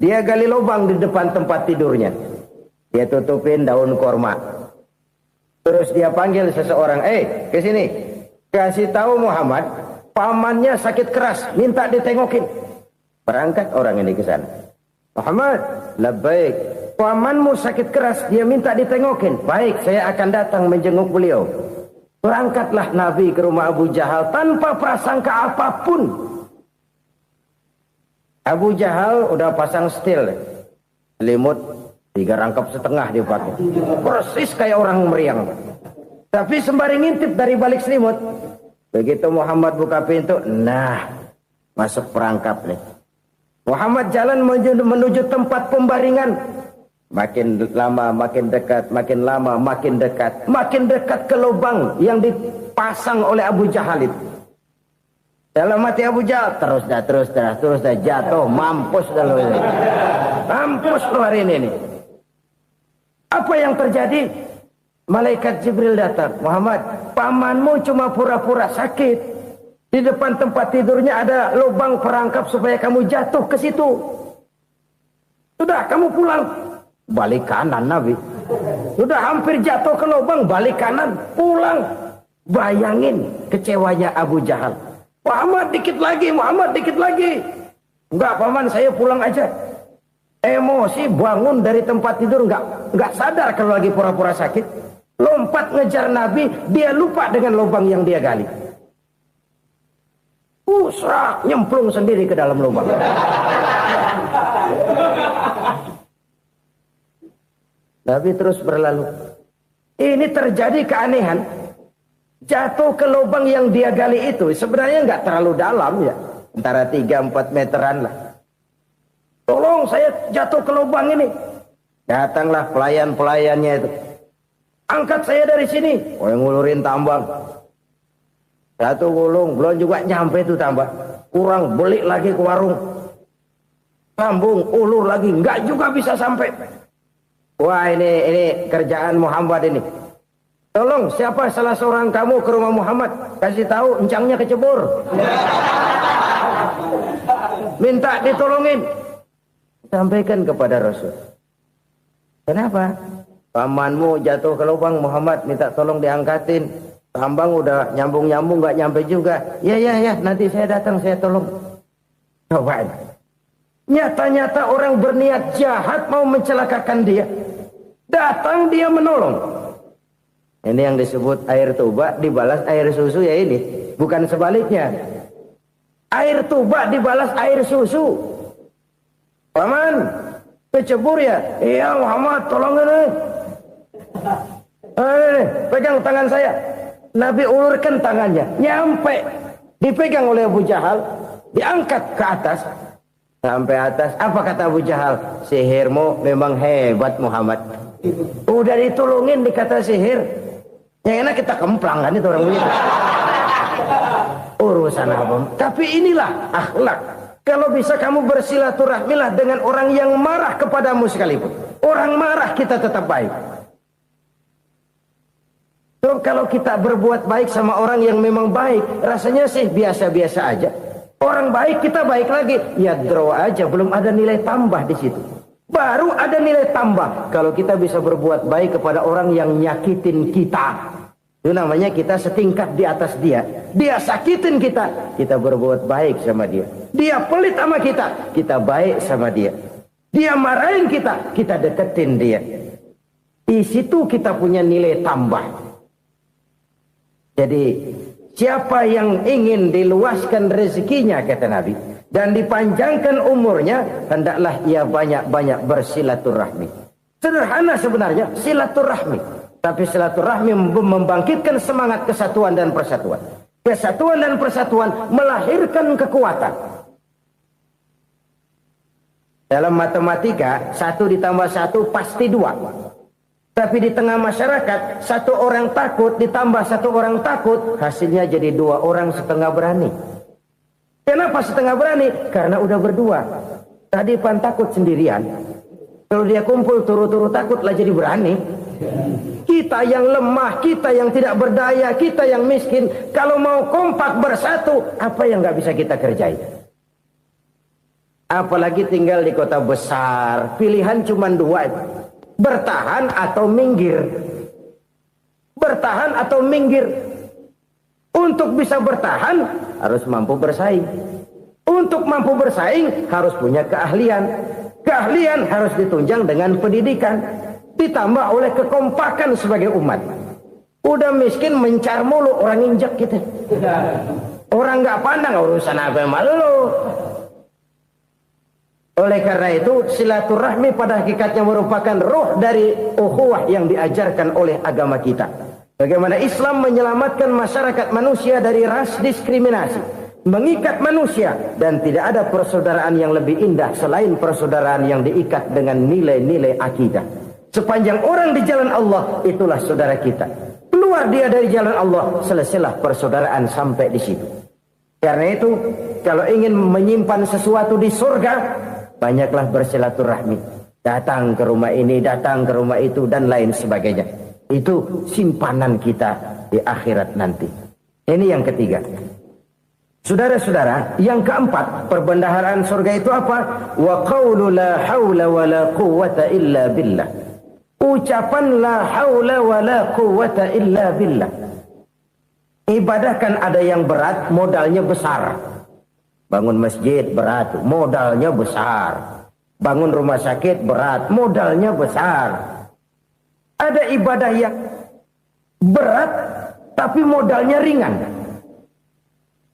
Dia gali lubang di depan tempat tidurnya. Dia tutupin daun korma. Terus dia panggil seseorang, ke sini. Kasih tahu Muhammad, pamannya sakit keras, minta ditengokin. Berangkat orang ini ke sana. Muhammad, labbaik. Pamanmu sakit keras, dia minta ditengokin. Baik, saya akan datang menjenguk beliau. Berangkatlah Nabi ke rumah Abu Jahal tanpa prasangka apapun. Abu Jahal udah pasang setil, selimut 3 rangkap setengah dia pakai, persis kayak orang meriang. Tapi sembari ngintip dari balik selimut, begitu Muhammad buka pintu, nah masuk perangkap nih. Muhammad jalan menuju tempat pembaringan. Makin lama makin dekat, makin lama makin dekat, makin dekat ke lubang yang dipasang oleh Abu Jahal itu. Dalam hati Abu Jahal, terus dah jatuh, mampus dah lo ini. Mampus lo hari ini nih. Apa yang terjadi? Malaikat Jibril datang. Muhammad, pamanmu cuma pura-pura sakit. Di depan tempat tidurnya ada lubang perangkap supaya kamu jatuh ke situ. Sudah, kamu pulang. Balik kanan Nabi. Sudah hampir jatuh ke lubang, balik kanan, pulang. Bayangin kecewanya Abu Jahal. Muhammad dikit lagi. Enggak paman, saya pulang aja. Emosi bangun dari tempat tidur, enggak sadar kalau lagi pura-pura sakit. Lompat ngejar Nabi, dia lupa dengan lubang yang dia gali. Usrak, nyemplung sendiri ke dalam lubang. Nabi terus berlalu. Ini terjadi keanehan. Jatuh ke lubang yang dia gali itu sebenarnya nggak terlalu dalam ya, antara 3-4 meteran lah. Tolong saya jatuh ke lubang ini. Datanglah pelayan-pelayannya itu. Angkat saya dari sini. Oh, yang ngulurin tambang. Satu gulung, belum juga nyampe itu tambang. Kurang, beli lagi ke warung. Sambung, ulur lagi, nggak juga bisa sampai. Wah, ini kerjaan Muhammad ini. Tolong, siapa salah seorang kamu ke rumah Muhammad, kasih tahu encangnya kecebur. Minta ditolongin. Sampaikan kepada Rasul. Kenapa? Pamanmu jatuh ke lubang, Muhammad minta tolong diangkatin. Tambang udah nyambung-nyambung nggak nyampe juga. Ya, nanti saya datang, saya tolong. Coba. Nyata-nyata orang berniat jahat mau mencelakakan dia. Datang dia menolong. Ini yang disebut air tuba dibalas air susu ya ini. Bukan sebaliknya. Air tuba dibalas air susu. Paman, kecebur ya? Iya Muhammad, tolong ini. Pegang tangan saya. Nabi ulurkan tangannya. Nyampe. Dipegang oleh Abu Jahal. Diangkat ke atas. Sampai atas. Apa kata Abu Jahal? Sihirmu memang hebat Muhammad. Udah ditolongin dikata sihir. Yang enak kita kemplang kan itu orang begitu. Urusan apa? Tapi inilah akhlak. Kalau bisa kamu bersilaturahmilah dengan orang yang marah kepadamu sekalipun. Orang marah kita tetap baik. So, kalau kita berbuat baik sama orang yang memang baik, rasanya sih biasa-biasa aja. Orang baik kita baik lagi. Ya draw aja, belum ada nilai tambah di situ. Baru ada nilai tambah kalau kita bisa berbuat baik kepada orang yang nyakitin kita. Itu namanya kita setingkat di atas dia. Dia sakitin kita, kita berbuat baik sama dia. Dia pelit sama kita, kita baik sama dia. Dia marahin kita, kita deketin dia. Di situ kita punya nilai tambah. Jadi siapa yang ingin diluaskan rezekinya kata Nabi dan dipanjangkan umurnya, hendaklah ia banyak-banyak bersilaturahmi. Sederhana sebenarnya silaturahmi, tapi silaturahmi membangkitkan semangat kesatuan dan persatuan. Kesatuan dan persatuan melahirkan kekuatan. Dalam matematika 1 ditambah 1 pasti 2. Tapi di tengah masyarakat 1 orang takut ditambah 1 orang takut, hasilnya jadi 2 orang setengah berani. Kenapa setengah berani? Karena udah berdua. Tadi pan takut sendirian. Kalau dia kumpul turu-turu takutlah jadi berani. Kita yang lemah, kita yang tidak berdaya, kita yang miskin, kalau mau kompak bersatu, apa yang nggak bisa kita kerjain? Apalagi tinggal di kota besar, pilihan cuma 2. Bertahan atau minggir. Bertahan atau minggir. Untuk bisa bertahan harus mampu bersaing. Untuk mampu bersaing harus punya keahlian. Keahlian harus ditunjang dengan pendidikan. Ditambah oleh kekompakan sebagai umat. Udah miskin mencar mulu, orang injak kita. Orang nggak pandang urusan apa malu. Oleh karena itu silaturahmi pada hakikatnya merupakan roh dari ukhuwah yang diajarkan oleh agama kita. Bagaimana Islam menyelamatkan masyarakat manusia dari ras diskriminasi, mengikat manusia, dan tidak ada persaudaraan yang lebih indah selain persaudaraan yang diikat dengan nilai-nilai akidah. Sepanjang orang di jalan Allah, itulah saudara kita. Keluar dia dari jalan Allah, selesailah persaudaraan sampai di situ. Karena itu, kalau ingin menyimpan sesuatu di surga, banyaklah bersilaturahmi. Datang ke rumah ini, datang ke rumah itu, dan lain sebagainya. Itu simpanan kita di akhirat nanti. Ini yang ketiga. Saudara-saudara, yang keempat, perbendaharaan surga itu apa? Wa qawlu la hawla wa la quwwata illa billah. Ucapan la hawla wa la quwwata illa billah. Ibadah kan ada yang berat, modalnya besar. Bangun masjid berat, modalnya besar. Bangun rumah sakit berat, modalnya besar. Ada ibadah yang berat, tapi modalnya ringan.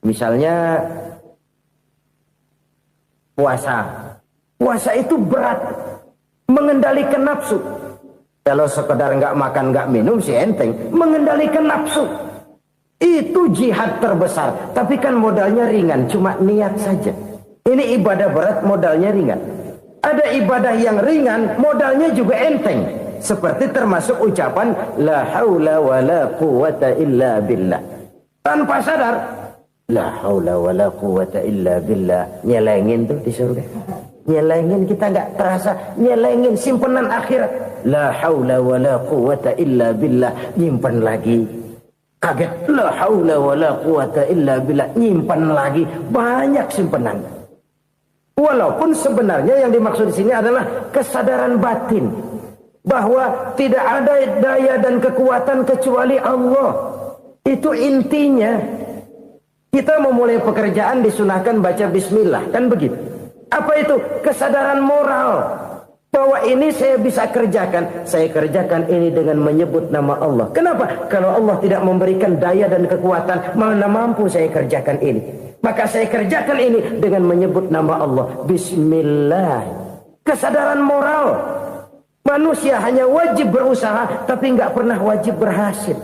Misalnya puasa. Puasa itu berat, mengendalikan nafsu. Kalau sekedar nggak makan, nggak minum sih enteng. Mengendalikan nafsu. Itu jihad terbesar. Tapi kan modalnya ringan, cuma niat saja. Ini ibadah berat, modalnya ringan. Ada ibadah yang ringan, modalnya juga enteng. Seperti termasuk ucapan la haula wa la quwwata illa billah. Tanpa sadar, la haula wa la quwwata illa billah. Nyelengin tuh di surga. Nyelengin, kita nggak terasa. Nyelengin simpenan akhirat. La haula wa la quwwata illa billah. Nyimpan lagi. Kaget, la haula wa la quwwata illa billah, nyimpan lagi, banyak simpanan. Walaupun sebenarnya yang dimaksud di sini adalah kesadaran batin bahwa tidak ada daya dan kekuatan kecuali Allah. Itu intinya. Kita memulai pekerjaan disunahkan baca bismillah, kan begitu. Apa itu? Kesadaran moral, Bahwa ini saya bisa kerjakan. Saya kerjakan ini dengan menyebut nama Allah. Kenapa? Kalau Allah tidak memberikan daya dan kekuatan, mana mampu saya kerjakan ini. Maka saya kerjakan ini dengan menyebut nama Allah. Bismillah. Kesadaran moral. Manusia hanya wajib berusaha, tapi nggak pernah wajib berhasil.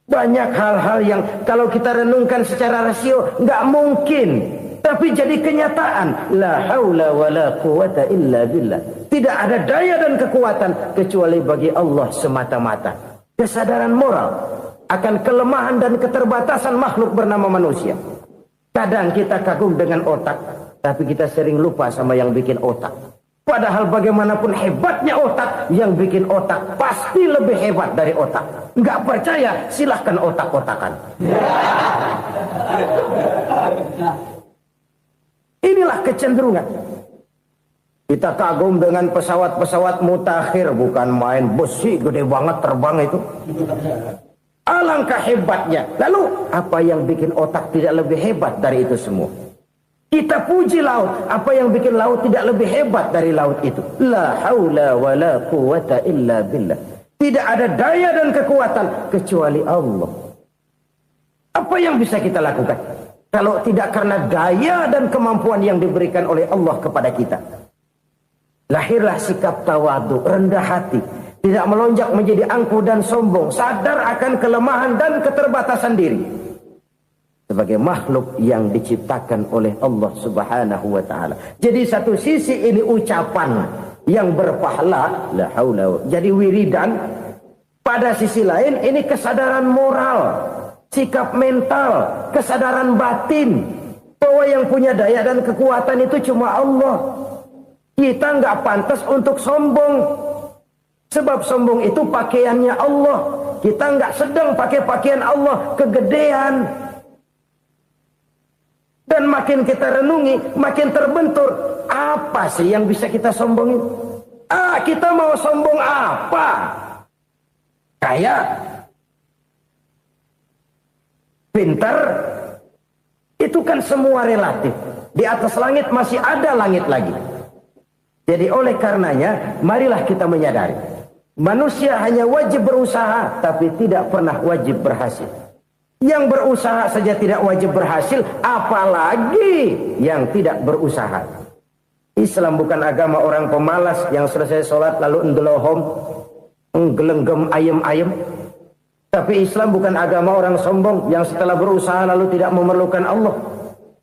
Banyak hal-hal yang kalau kita renungkan secara rasio, nggak mungkin. Tapi jadi kenyataan. La haula wa la quwata illa billah. Tidak ada daya dan kekuatan kecuali bagi Allah semata-mata. Kesadaran moral akan kelemahan dan keterbatasan makhluk bernama manusia. Kadang kita kagum dengan otak, tapi kita sering lupa sama yang bikin otak. Padahal bagaimanapun hebatnya otak, yang bikin otak pasti lebih hebat dari otak. Nggak percaya, silahkan otak-otakan. Inilah kecenderungan. Kita kagum dengan pesawat-pesawat mutakhir, bukan main besi gede banget terbang itu. Alangkah hebatnya. Lalu apa yang bikin otak tidak lebih hebat dari itu semua? Kita puji laut. Apa yang bikin laut tidak lebih hebat dari laut itu? La haula wa la quwata illa billah. Tidak ada daya dan kekuatan kecuali Allah. Apa yang bisa kita lakukan kalau tidak karena daya dan kemampuan yang diberikan oleh Allah kepada kita? Lahirlah sikap tawadu, rendah hati, tidak melonjak menjadi angkuh dan sombong, sadar akan kelemahan dan keterbatasan diri sebagai makhluk yang diciptakan oleh Allah Subhanahu wa taala. Jadi satu sisi ini ucapan yang berpahala, la haula, jadi wiridan. Pada sisi lain ini kesadaran moral, sikap mental, kesadaran batin bahwa yang punya daya dan kekuatan itu cuma Allah. Kita nggak pantas untuk sombong, sebab sombong itu pakaiannya Allah. Kita nggak sedang pakai pakaian Allah, kegedean. Dan makin kita renungi, makin terbentur. Apa sih yang bisa kita sombongin? Kita mau sombong apa? Kaya, pintar, itu kan semua relatif. Di atas langit masih ada langit lagi. Jadi oleh karenanya, marilah kita menyadari. Manusia hanya wajib berusaha, tapi tidak pernah wajib berhasil. Yang berusaha saja tidak wajib berhasil, apalagi yang tidak berusaha. Islam bukan agama orang pemalas yang selesai sholat lalu endelohom, nggelenggem ayem-ayem. Tapi Islam bukan agama orang sombong yang setelah berusaha lalu tidak memerlukan Allah.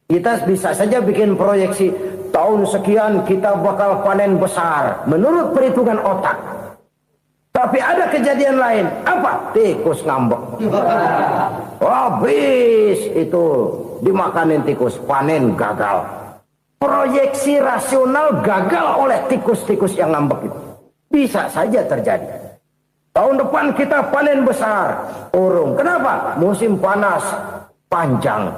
Kita bisa saja bikin proyeksi, tahun sekian kita bakal panen besar menurut perhitungan otak. Tapi ada kejadian lain. Apa? Tikus ngambek. Habis itu dimakanin tikus, panen gagal. Proyeksi rasional gagal oleh tikus-tikus yang ngambek itu. Bisa saja terjadi. Tahun depan kita panen besar, urung. Kenapa? Musim panas panjang.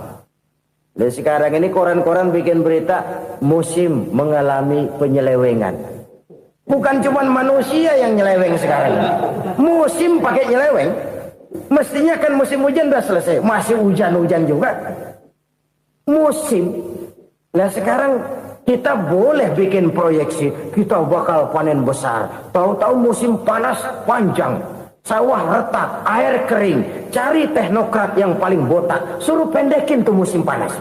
Dan sekarang ini koran-koran bikin berita musim mengalami penyelewengan. Bukan cuma manusia yang nyeleweng sekarang. Musim pakai nyeleweng. Mestinya kan musim hujan udah selesai, masih hujan-hujan juga. Musim. Nah sekarang kita boleh bikin proyeksi, kita bakal panen besar. Tahu-tahu musim panas panjang, sawah retak, air kering. Cari teknokrat yang paling botak, suruh pendekin tuh musim panas.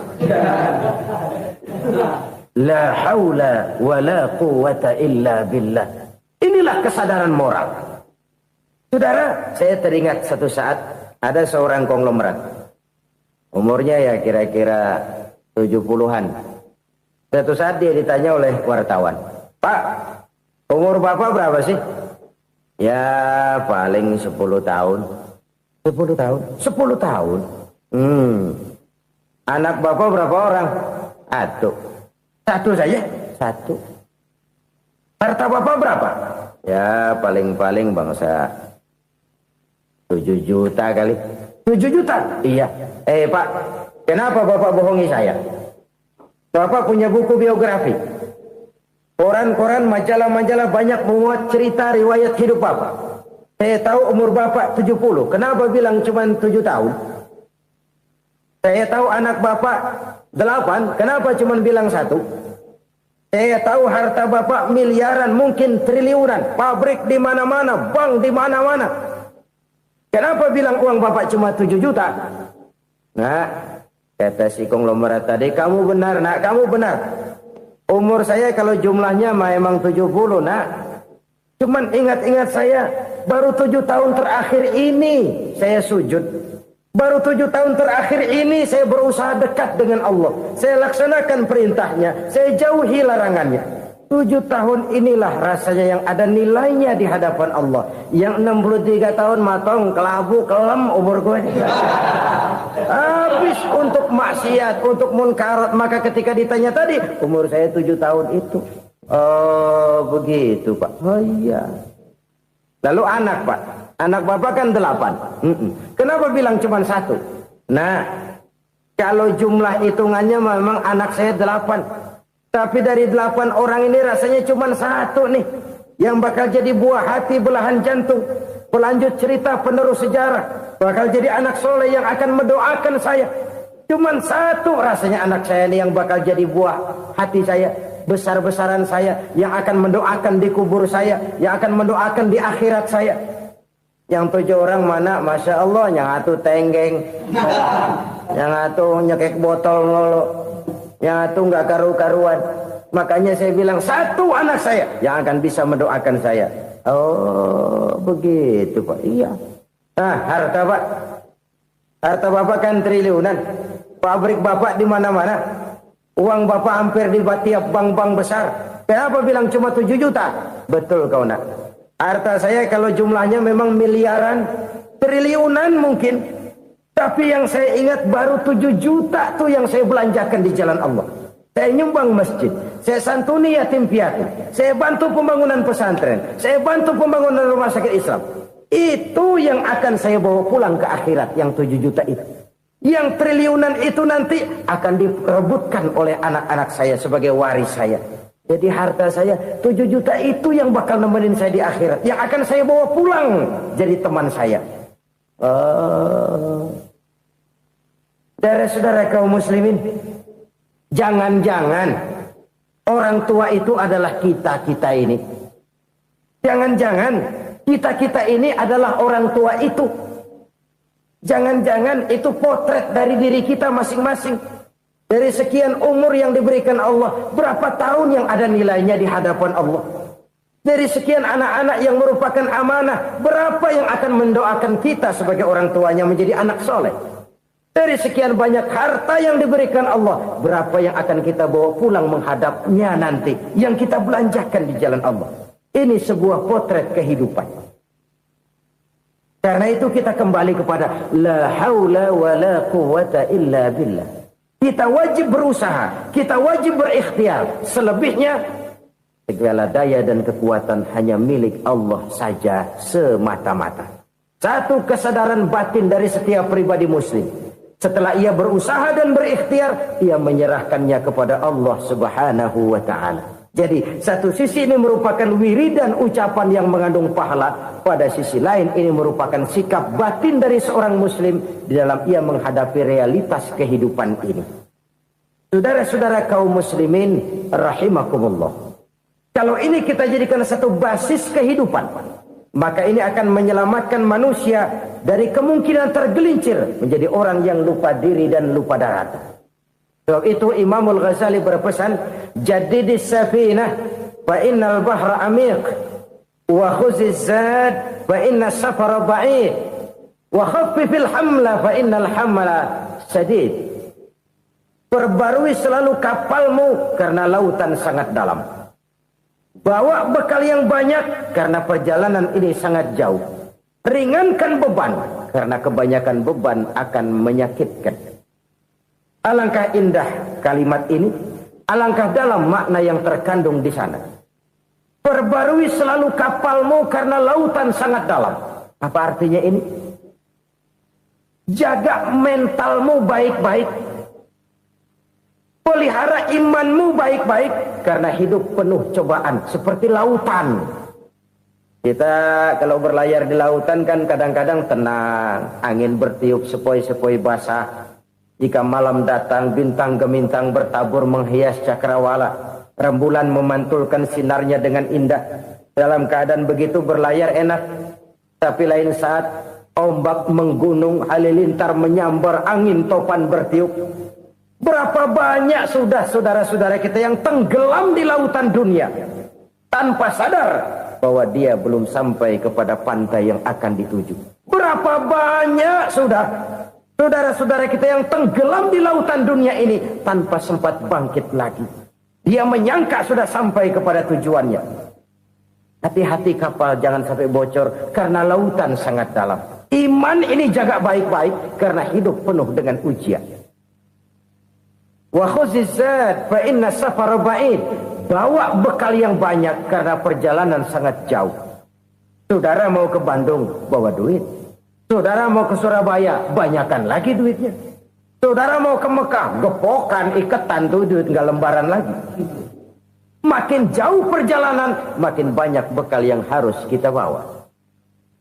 La haula wa la quwata illa billah. Inilah kesadaran moral. Saudara, saya teringat satu saat ada seorang konglomerat. Umurnya ya kira-kira 70-an. Suatu saat dia ditanya oleh wartawan, "Pak, umur Bapak berapa sih?" "Ya paling 10 tahun." 10 tahun? 10 tahun? Anak Bapak berapa orang? Satu saja? Satu. Harta Bapak berapa? Ya paling-paling bangsa 7 juta kali. 7 juta? Iya. Pak, kenapa Bapak bohongi saya? Bapak punya buku biografi. Koran-koran, majalah-majalah banyak memuat cerita riwayat hidup Bapak. Saya tahu umur Bapak 70. Kenapa bilang cuma 7 tahun? Saya tahu anak Bapak 8. Kenapa cuma bilang 1? Saya tahu harta bapak miliaran, mungkin triliunan, pabrik di mana-mana, bank di mana-mana. Kenapa bilang uang bapak cuma 7 juta? Nah, kata si konglomerat tadi, kamu benar nak, kamu benar. Umur saya kalau jumlahnya memang 70 nak. Cuman ingat-ingat saya, baru 7 tahun terakhir ini saya sujud. Baru 7 tahun terakhir ini saya berusaha dekat dengan Allah. Saya laksanakan perintahnya, saya jauhi larangannya. 7 tahun inilah rasanya yang ada nilainya di hadapan Allah. Yang 63 tahun matong, kelabu, kelem umur gue. Habis untuk maksiat, untuk munkarat. Maka ketika ditanya tadi, umur saya 7 tahun itu. Oh begitu Pak. Oh iya. Lalu anak Pak. Anak bapak kan 8. Kenapa bilang cuma 1? Nah, kalau jumlah hitungannya memang anak saya 8. Tapi dari 8 orang ini rasanya cuma 1 nih. Yang bakal jadi buah hati, belahan jantung. Pelanjut cerita, penerus sejarah. Bakal jadi anak soleh yang akan mendoakan saya. Cuma 1 rasanya anak saya ini yang bakal jadi buah hati saya. Besar-besaran saya. Yang akan mendoakan di kubur saya. Yang akan mendoakan di akhirat saya. Yang 7 orang mana? Masya Allah, yang satu tenggeng, yang satu nyekek botol mulu, yang satu nggak karu-karuan. Makanya saya bilang 1 anak saya yang akan bisa mendoakan saya. Oh begitu Pak. Iya. Nah harta Pak, harta bapak kan triliunan, pabrik bapak di mana-mana, uang bapak hampir di tiap bank-bank besar. Kenapa bilang cuma 7 juta? Betul kau nak. Harta saya kalau jumlahnya memang miliaran, triliunan mungkin. Tapi yang saya ingat baru 7 juta tuh yang saya belanjakan di jalan Allah. Saya nyumbang masjid, saya santuni yatim piatu, saya bantu pembangunan pesantren, saya bantu pembangunan rumah sakit Islam. Itu yang akan saya bawa pulang ke akhirat, yang 7 juta itu. Yang triliunan itu nanti akan diperebutkan oleh anak-anak saya sebagai waris saya. Jadi harta saya 7 juta itu yang bakal nemenin saya di akhirat. Yang akan saya bawa pulang jadi teman saya. Saudara-saudara kaum muslimin, jangan-jangan orang tua itu adalah kita-kita ini. Jangan-jangan kita-kita ini adalah orang tua itu. Jangan-jangan itu potret dari diri kita masing-masing. Dari sekian umur yang diberikan Allah, berapa tahun yang ada nilainya di hadapan Allah? Dari sekian anak-anak yang merupakan amanah, berapa yang akan mendoakan kita sebagai orang tuanya menjadi anak soleh? Dari sekian banyak harta yang diberikan Allah, berapa yang akan kita bawa pulang menghadapnya nanti, yang kita belanjakan di jalan Allah? Ini sebuah potret kehidupan. Karena itu kita kembali kepada la haula wa la quwwata illa billah. Kita wajib berusaha, kita wajib berikhtiar. Selebihnya, segala daya dan kekuatan hanya milik Allah saja semata-mata. Satu kesadaran batin dari setiap pribadi muslim. Setelah ia berusaha dan berikhtiar, ia menyerahkannya kepada Allah Subhanahu wa ta'ala. Jadi, satu sisi ini merupakan wiridan ucapan yang mengandung pahala. Pada sisi lain, ini merupakan sikap batin dari seorang muslim di dalam ia menghadapi realitas kehidupan ini. Saudara-saudara kaum muslimin, rahimakumullah. Kalau ini kita jadikan satu basis kehidupan, maka ini akan menyelamatkan manusia dari kemungkinan tergelincir menjadi orang yang lupa diri dan lupa darat. Sebab itu Imamul Ghazali berpesan, Jadidis safinah fa innal bahra amiq wa khuziz zad fa inna safara ba'id wa khaffifil hamla fa innal hamla sadid. Perbarui selalu kapalmu karena lautan sangat dalam. Bawa bekal yang banyak karena perjalanan ini sangat jauh. Ringankan beban karena kebanyakan beban akan menyakitkan. Alangkah indah kalimat ini, alangkah dalam makna yang terkandung di sana. Perbarui selalu kapalmu karena lautan sangat dalam. Apa artinya ini? Jaga mentalmu baik-baik. Pelihara imanmu baik-baik karena hidup penuh cobaan seperti lautan. Kita kalau berlayar di lautan kan kadang-kadang tenang, angin bertiup sepoi-sepoi basah. Jika malam datang bintang gemintang bertabur menghias cakrawala. rembulan memantulkan sinarnya dengan indah. Dalam keadaan begitu berlayar enak. Tapi lain saat ombak menggunung, halilintar menyambar, angin topan bertiup. Berapa banyak sudah saudara-saudara kita yang tenggelam di lautan dunia tanpa sadar bahwa dia belum sampai kepada pantai yang akan dituju. Berapa banyak sudah saudara-saudara kita yang tenggelam di lautan dunia ini tanpa sempat bangkit lagi. Dia menyangka sudah sampai kepada tujuannya. Hati-hati kapal jangan sampai bocor karena lautan sangat dalam. Iman ini jaga baik-baik karena hidup penuh dengan ujian. Wa khuzizat fa inna safara ba'id. Bawa bekal yang banyak karena perjalanan sangat jauh. Saudara mau ke Bandung, bawa duit. Saudara mau ke Surabaya, banyakkan lagi duitnya. Saudara mau ke Mekah, gepokan, iketan tuh duit nggak lembaran lagi. Makin jauh perjalanan, makin banyak bekal yang harus kita bawa.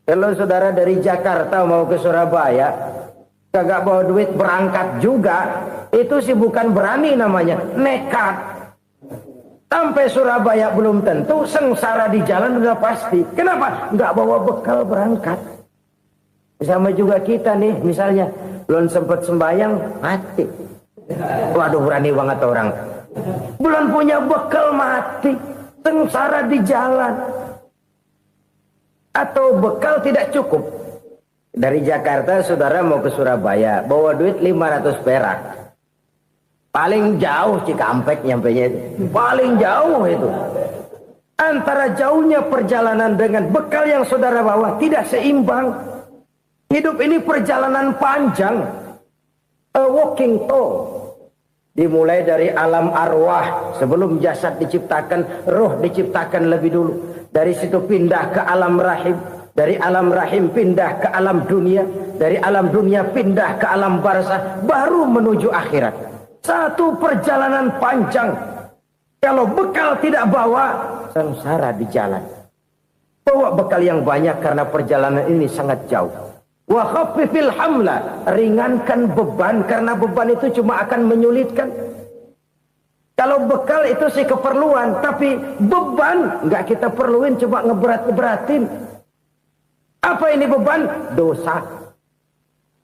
Kalau saudara dari Jakarta mau ke Surabaya, kagak bawa duit berangkat juga, itu sih bukan berani namanya, nekat. Sampai Surabaya belum tentu, sengsara di jalan udah pasti. Kenapa? Nggak bawa bekal berangkat. Sama juga kita nih, misalnya belum sempat sembahyang, mati. Waduh, berani banget orang. Belum punya bekal, mati. Sengsara di jalan. Atau bekal tidak cukup. Dari Jakarta saudara mau ke Surabaya, bawa duit 500 perak. Paling jauh Cikampek nyampenya itu. Paling jauh itu. Antara jauhnya perjalanan dengan bekal yang saudara bawa tidak seimbang. Hidup ini perjalanan panjang. A walking tour. Dimulai dari alam arwah. Sebelum jasad diciptakan, roh diciptakan lebih dulu. Dari situ pindah ke alam rahim. Dari alam rahim pindah ke alam dunia. Dari alam dunia pindah ke alam barzah. Baru menuju akhirat. Satu perjalanan panjang. Kalau bekal tidak bawa, sengsara di jalan. Bawa bekal yang banyak karena perjalanan ini sangat jauh. Wa khaffifil hamla, ringankan beban karena beban itu cuma akan menyulitkan. Kalau bekal itu sih keperluan, tapi beban nggak kita perluin, cuma ngeberat-beratin. Apa ini beban? Dosa.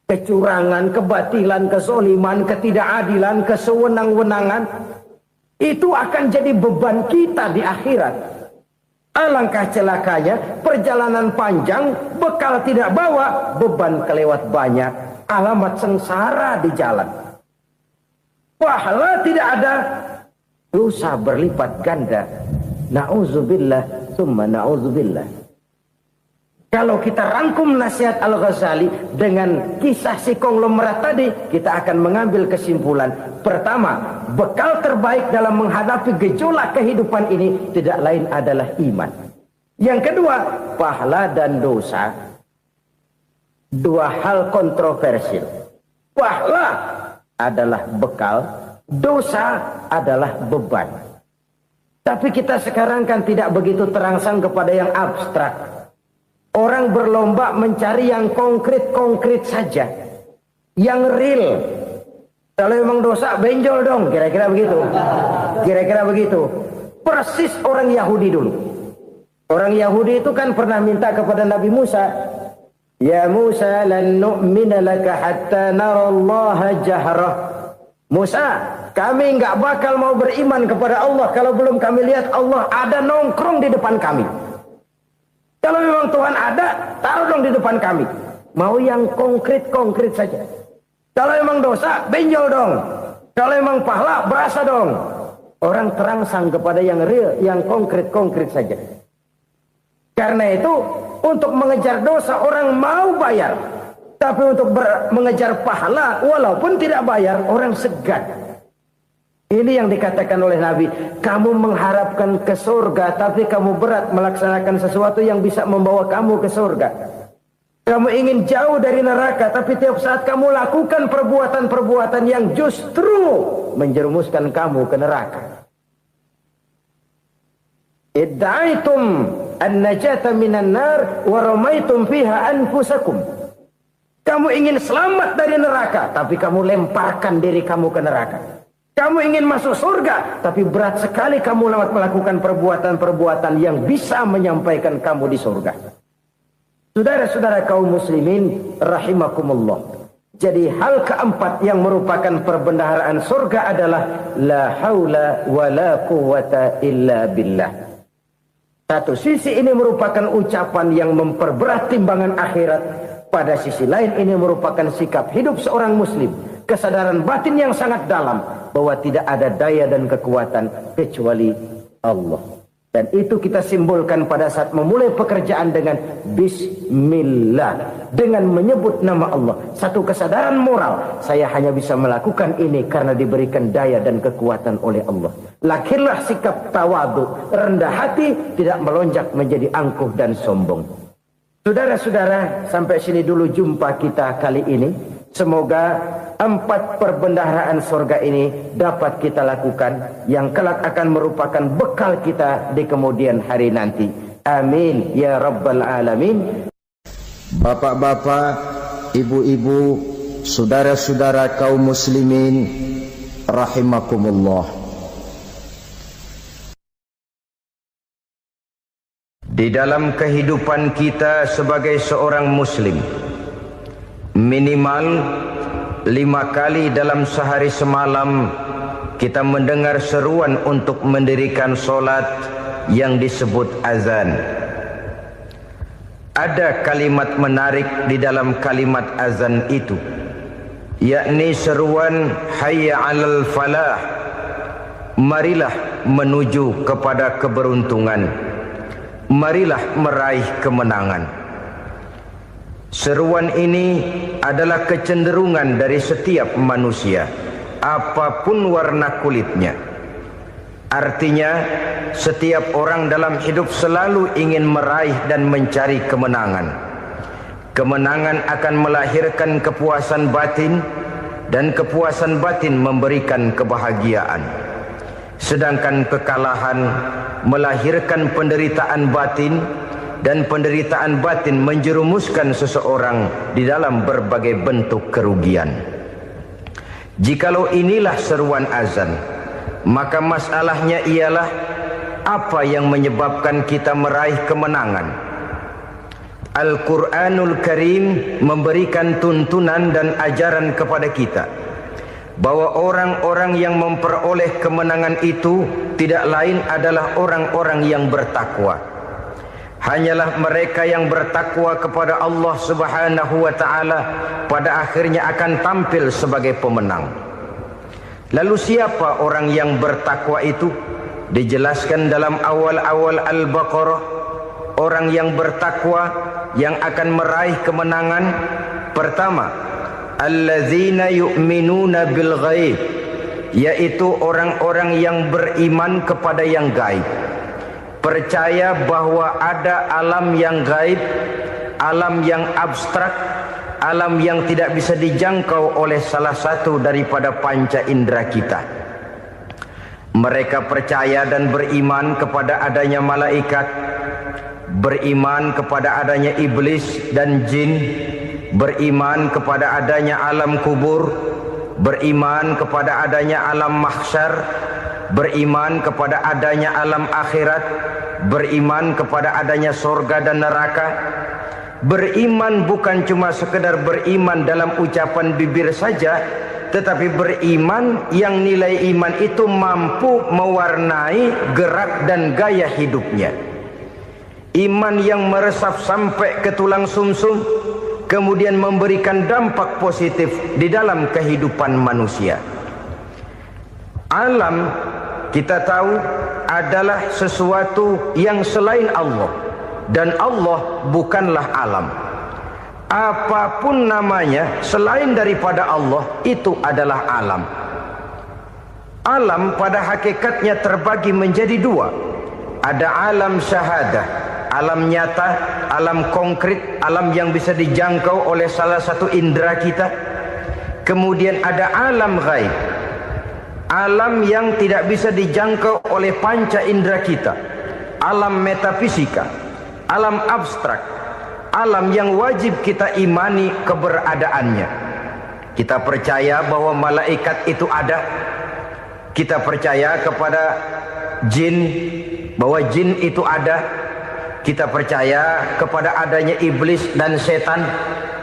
Kecurangan, kebatilan, kesoliman, ketidakadilan, kesewenang-wenangan. Itu akan jadi beban kita di akhirat. Alangkah celakanya, perjalanan panjang, bekal tidak bawa, beban kelewat banyak. Alamat sengsara di jalan. Pahala tidak ada, dosa berlipat ganda. Na'udzubillah, summa na'udzubillah. Kalau kita rangkum nasihat Al-Ghazali dengan kisah si konglomerat tadi, kita akan mengambil kesimpulan. Pertama, bekal terbaik dalam menghadapi gejolak kehidupan ini tidak lain adalah iman. Yang kedua, pahala dan dosa. Dua hal kontroversial. Pahala adalah bekal, dosa adalah beban. Tapi kita sekarang kan tidak begitu terangsang kepada yang abstrak. Orang berlomba mencari yang konkret-konkret saja. Yang real. Kalau memang dosa, benjol dong. Kira-kira begitu. Kira-kira begitu. Persis orang Yahudi dulu. Orang Yahudi itu kan pernah minta kepada Nabi Musa. Ya Musa, lan nu'mina laka hatta narallaha jahrah. Musa, kami nggak bakal mau beriman kepada Allah kalau belum kami lihat Allah ada nongkrong di depan kami. Kalau memang Tuhan ada, taruh dong di depan kami. Mau yang konkret-konkret saja. Kalau memang dosa, benjol dong. Kalau memang pahala, berasa dong. Orang terangsang kepada yang real, yang konkret-konkret saja. Karena itu, untuk mengejar dosa, orang mau bayar. Tapi untuk mengejar pahala, walaupun tidak bayar, orang segan. Ini yang dikatakan oleh Nabi, kamu mengharapkan ke surga, tapi kamu berat melaksanakan sesuatu yang bisa membawa kamu ke surga. Kamu ingin jauh dari neraka, tapi tiap saat kamu lakukan perbuatan-perbuatan yang justru menjerumuskan kamu ke neraka. Idda'aitum an-najata minan nar wa ramaitum fiha anfusakum. Kamu ingin selamat dari neraka, tapi kamu lemparkan diri kamu ke neraka. Kamu ingin masuk surga, tapi berat sekali kamu melakukan perbuatan-perbuatan yang bisa menyampaikan kamu di surga. Saudara-saudara kaum muslimin rahimakumullah. Jadi hal keempat yang merupakan perbendaharaan surga adalah la haula wa la quwwata illa billah. Satu sisi ini merupakan ucapan yang memperberat timbangan akhirat. Pada sisi lain ini merupakan sikap hidup seorang muslim. Kesadaran batin yang sangat dalam bahwa tidak ada daya dan kekuatan kecuali Allah. Dan itu kita simbolkan pada saat memulai pekerjaan dengan Bismillah, dengan menyebut nama Allah. Satu kesadaran moral, saya hanya bisa melakukan ini karena diberikan daya dan kekuatan oleh Allah. Lahirlah sikap tawadu, rendah hati, tidak melonjak menjadi angkuh dan sombong. Saudara-saudara, sampai sini dulu jumpa kita kali ini. Semoga 4 perbendaharaan surga ini dapat kita lakukan, yang kelak akan merupakan bekal kita di kemudian hari nanti. Amin ya rabbal alamin. Bapak-bapak, ibu-ibu, saudara-saudara kaum muslimin rahimakumullah. Di dalam kehidupan kita sebagai seorang muslim, minimal 5 kali dalam sehari semalam kita mendengar seruan untuk mendirikan solat yang disebut azan. Ada kalimat menarik di dalam kalimat azan itu, yakni seruan hayya 'alal falah, marilah menuju kepada keberuntungan, marilah meraih kemenangan. Seruan ini adalah kecenderungan dari setiap manusia, apapun warna kulitnya. Artinya, setiap orang dalam hidup selalu ingin meraih dan mencari kemenangan. Kemenangan akan melahirkan kepuasan batin, dan kepuasan batin memberikan kebahagiaan. Sedangkan kekalahan melahirkan penderitaan batin, dan penderitaan batin menjerumuskan seseorang di dalam berbagai bentuk kerugian. Jikalau inilah seruan azan, maka masalahnya ialah apa yang menyebabkan kita meraih kemenangan. Al-Quranul Karim memberikan tuntunan dan ajaran kepada kita bahwa orang-orang yang memperoleh kemenangan itu tidak lain adalah orang-orang yang bertakwa. Hanyalah mereka yang bertakwa kepada Allah Subhanahu wa ta'ala pada akhirnya akan tampil sebagai pemenang. Lalu siapa orang yang bertakwa itu? Dijelaskan dalam awal-awal Al-Baqarah, orang yang bertakwa yang akan meraih kemenangan. Pertama, alladzina yu'minuna bil ghaib, yaitu orang-orang yang beriman kepada yang gaib. Percaya bahwa ada alam yang gaib, alam yang abstrak, alam yang tidak bisa dijangkau oleh salah satu daripada panca indera kita. Mereka percaya dan beriman kepada adanya malaikat, beriman kepada adanya iblis dan jin, beriman kepada adanya alam kubur, beriman kepada adanya alam mahsyar, beriman kepada adanya alam akhirat, beriman kepada adanya surga dan neraka. Beriman bukan cuma sekedar beriman dalam ucapan bibir saja, tetapi beriman yang nilai iman itu mampu mewarnai gerak dan gaya hidupnya. Iman yang meresap sampai ke tulang sumsum, kemudian memberikan dampak positif di dalam kehidupan manusia. Alam, kita tahu, adalah sesuatu yang selain Allah, dan Allah bukanlah alam. Apapun namanya selain daripada Allah, itu adalah alam. Alam pada hakikatnya terbagi menjadi 2. Ada alam syahadah, alam nyata, alam konkret, alam yang bisa dijangkau oleh salah satu indera kita. Kemudian ada alam ghaib, alam yang tidak bisa dijangkau oleh panca indera kita, alam metafisika, alam abstrak, alam yang wajib kita imani keberadaannya. Kita percaya bahwa malaikat itu ada, Kita percaya kepada jin, bahwa jin itu ada. Kita percaya kepada adanya iblis dan setan.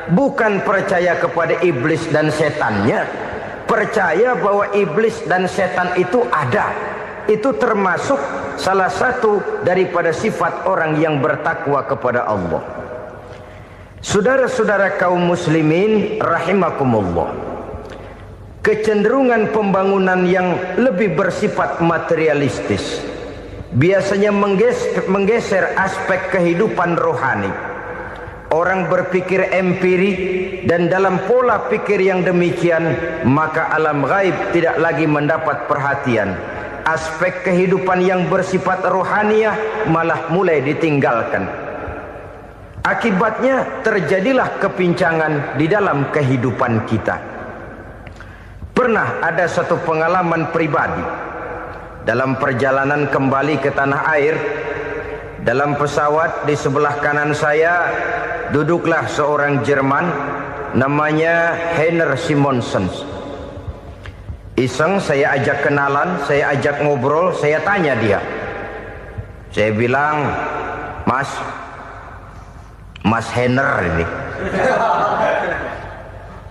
Bukan percaya kepada iblis dan setannya, percaya bahwa iblis dan setan itu ada. Itu termasuk salah satu daripada sifat orang yang bertakwa kepada Allah. Saudara-saudara kaum muslimin rahimakumullah, kecenderungan pembangunan yang lebih bersifat materialistis biasanya menggeser aspek kehidupan rohani. Orang berpikir empiri, dan dalam pola pikir yang demikian maka alam gaib tidak lagi mendapat perhatian. Aspek kehidupan yang bersifat rohaniah malah mulai ditinggalkan. Akibatnya terjadilah kepincangan di dalam kehidupan kita. Pernah ada satu pengalaman pribadi dalam perjalanan kembali ke tanah air. Dalam pesawat di sebelah kanan saya duduklah seorang Jerman namanya Heiner Simonsen. Iseng saya ajak kenalan, saya ajak ngobrol, saya tanya dia. Saya bilang, Mas Heiner ini,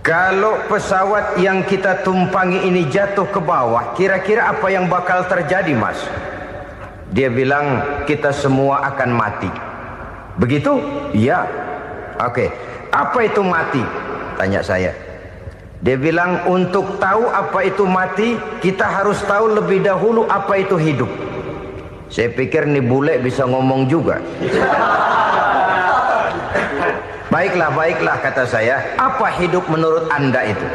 kalau pesawat yang kita tumpangi ini jatuh ke bawah, kira-kira apa yang bakal terjadi, Mas? Dia bilang, kita semua akan mati. Begitu? Iya. Oke. Apa itu mati? Tanya saya. Dia bilang, untuk tahu apa itu mati, kita harus tahu lebih dahulu apa itu hidup. Saya pikir nih bule bisa ngomong juga. Baiklah kata saya. Apa hidup menurut Anda itu?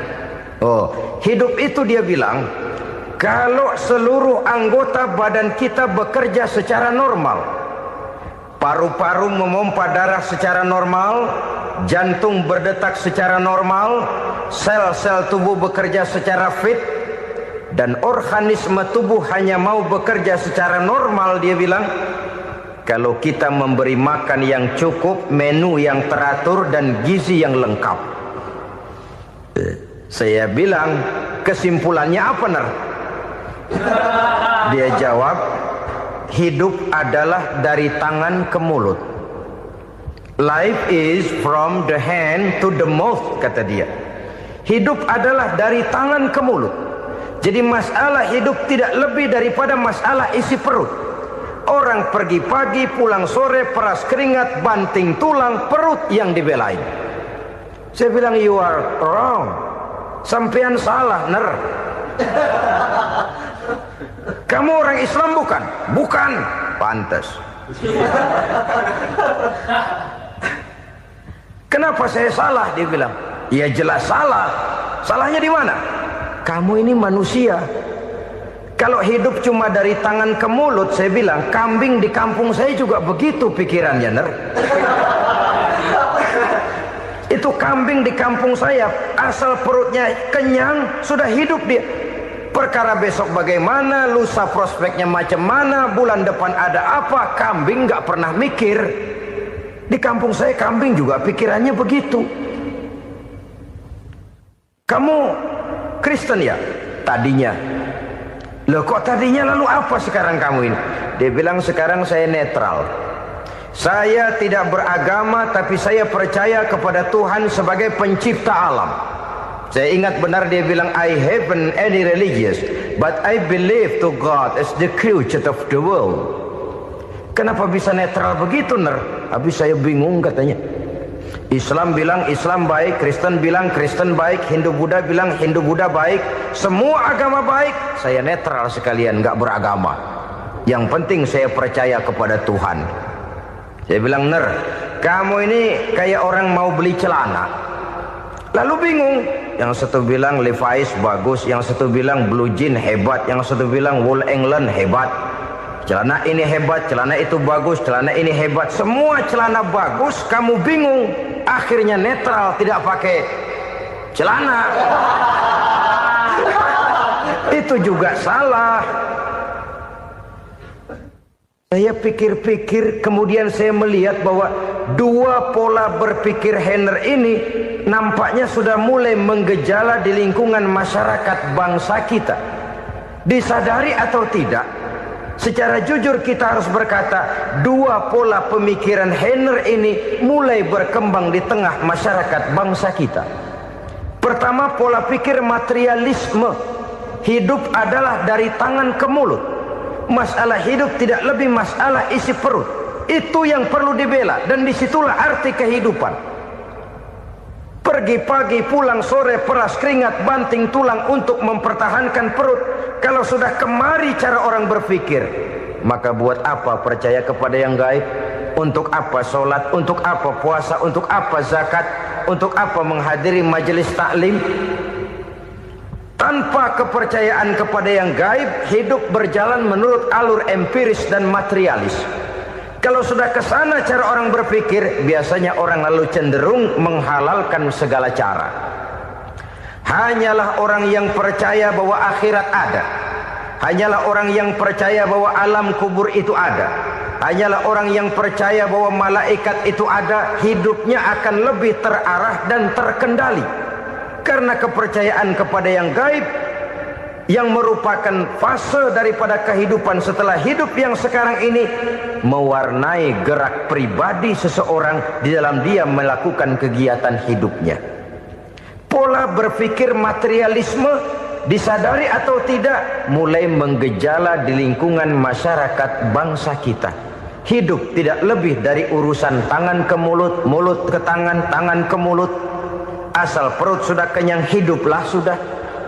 Oh, hidup itu dia bilang, kalau seluruh anggota badan kita bekerja secara normal, paru-paru memompa darah secara normal, jantung berdetak secara normal, sel-sel tubuh bekerja secara fit, dan organisme tubuh hanya mau bekerja secara normal, dia bilang, kalau kita memberi makan yang cukup, menu yang teratur, dan gizi yang lengkap. Saya bilang, kesimpulannya apa, Ner? Dia jawab, hidup adalah dari tangan ke mulut. Life is from the hand to the mouth, kata dia. Hidup adalah dari tangan ke mulut. Jadi masalah hidup tidak lebih daripada masalah isi perut. Orang pergi pagi, pulang sore, peras keringat, banting tulang, perut yang dibelain. Saya bilang, you are wrong. Sampean salah, Ner. Kamu orang Islam bukan? Bukan. Pantas. Kenapa saya salah? Dia bilang, ya jelas salah. Salahnya di mana? Kamu ini manusia. Kalau hidup cuma dari tangan ke mulut, saya bilang, kambing di kampung saya juga begitu pikirannya, Ner. Itu kambing di kampung saya, asal perutnya kenyang, sudah hidup dia. Perkara besok bagaimana, lusa prospeknya macam mana, bulan depan ada apa, kambing nggak pernah mikir. Di kampung saya kambing juga pikirannya begitu. Kamu Kristen ya? Tadinya. Loh kok tadinya, lalu apa sekarang kamu ini? Dia bilang, sekarang saya netral. Saya tidak beragama, tapi saya percaya kepada Tuhan sebagai pencipta alam. Saya ingat benar dia bilang, I haven't any religious, but I believe to God as the creator of the world. Kenapa bisa netral begitu, Ner? Habis saya bingung katanya. Islam bilang Islam baik, Kristen bilang Kristen baik, Hindu Buddha bilang Hindu Buddha baik, semua agama baik. Saya netral sekalian, nggak beragama. Yang penting saya percaya kepada Tuhan. Saya bilang, Ner, kamu ini kayak orang mau beli celana, lalu bingung. Yang satu bilang Levi's bagus, yang satu bilang Blue Jean hebat, yang satu bilang Wool England hebat. Celana ini hebat, celana itu bagus, celana ini hebat. Semua celana bagus, kamu bingung. Akhirnya netral, tidak pakai celana. Itu juga salah. Saya pikir-pikir, kemudian saya melihat bahwa dua pola berpikir Heiner ini nampaknya sudah mulai menggejala di lingkungan masyarakat bangsa kita. Disadari atau tidak, secara jujur kita harus berkata, dua pola pemikiran Heiner ini mulai berkembang di tengah masyarakat bangsa kita. Pertama, pola pikir materialisme. Hidup adalah dari tangan ke mulut. Masalah hidup tidak lebih masalah isi perut. Itu yang perlu dibela, dan disitulah arti kehidupan. Pergi pagi, pulang sore, peras keringat, banting tulang untuk mempertahankan perut. Kalau sudah kemari cara orang berpikir, maka buat apa percaya kepada yang gaib? Untuk apa sholat? Untuk apa puasa? Untuk apa zakat? Untuk apa menghadiri majelis taklim? Tanpa kepercayaan kepada yang gaib, hidup berjalan menurut alur empiris dan materialis. Kalau sudah ke sana cara orang berpikir, biasanya orang lalu cenderung menghalalkan segala cara. Hanyalah orang yang percaya bahwa akhirat ada. Hanyalah orang yang percaya bahwa alam kubur itu ada. Hanyalah orang yang percaya bahwa malaikat itu ada, hidupnya akan lebih terarah dan terkendali. Karena kepercayaan kepada yang gaib, yang merupakan fase daripada kehidupan setelah hidup yang sekarang ini, mewarnai gerak pribadi seseorang di dalam dia melakukan kegiatan hidupnya. Pola berpikir materialisme, disadari atau tidak, mulai menggejala di lingkungan masyarakat bangsa kita. Hidup tidak lebih dari urusan tangan ke mulut, mulut ke tangan, tangan ke mulut. Asal perut sudah kenyang, hiduplah sudah.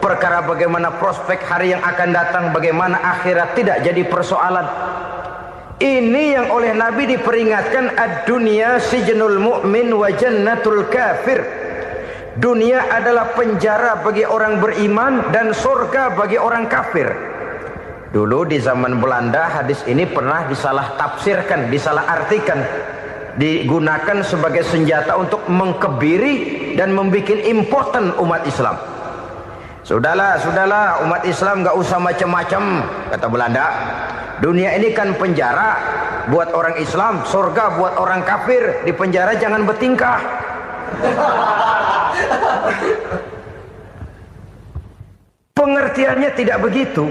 Perkara bagaimana prospek hari yang akan datang, bagaimana akhirat, tidak jadi persoalan. Ini yang oleh Nabi diperingatkan, ad-dunya sijnul mu'min wa jannatul kafir. Dunia adalah penjara bagi orang beriman dan surga bagi orang kafir. Dulu di zaman Belanda hadis ini pernah disalah tafsirkan, disalah artikan, digunakan sebagai senjata untuk mengkebiri dan membuat impoten umat Islam. Sudahlah umat Islam gak usah macam-macam, kata Belanda. Dunia ini kan penjara buat orang Islam, surga buat orang kafir. Di penjara jangan bertingkah. Pengertiannya tidak begitu.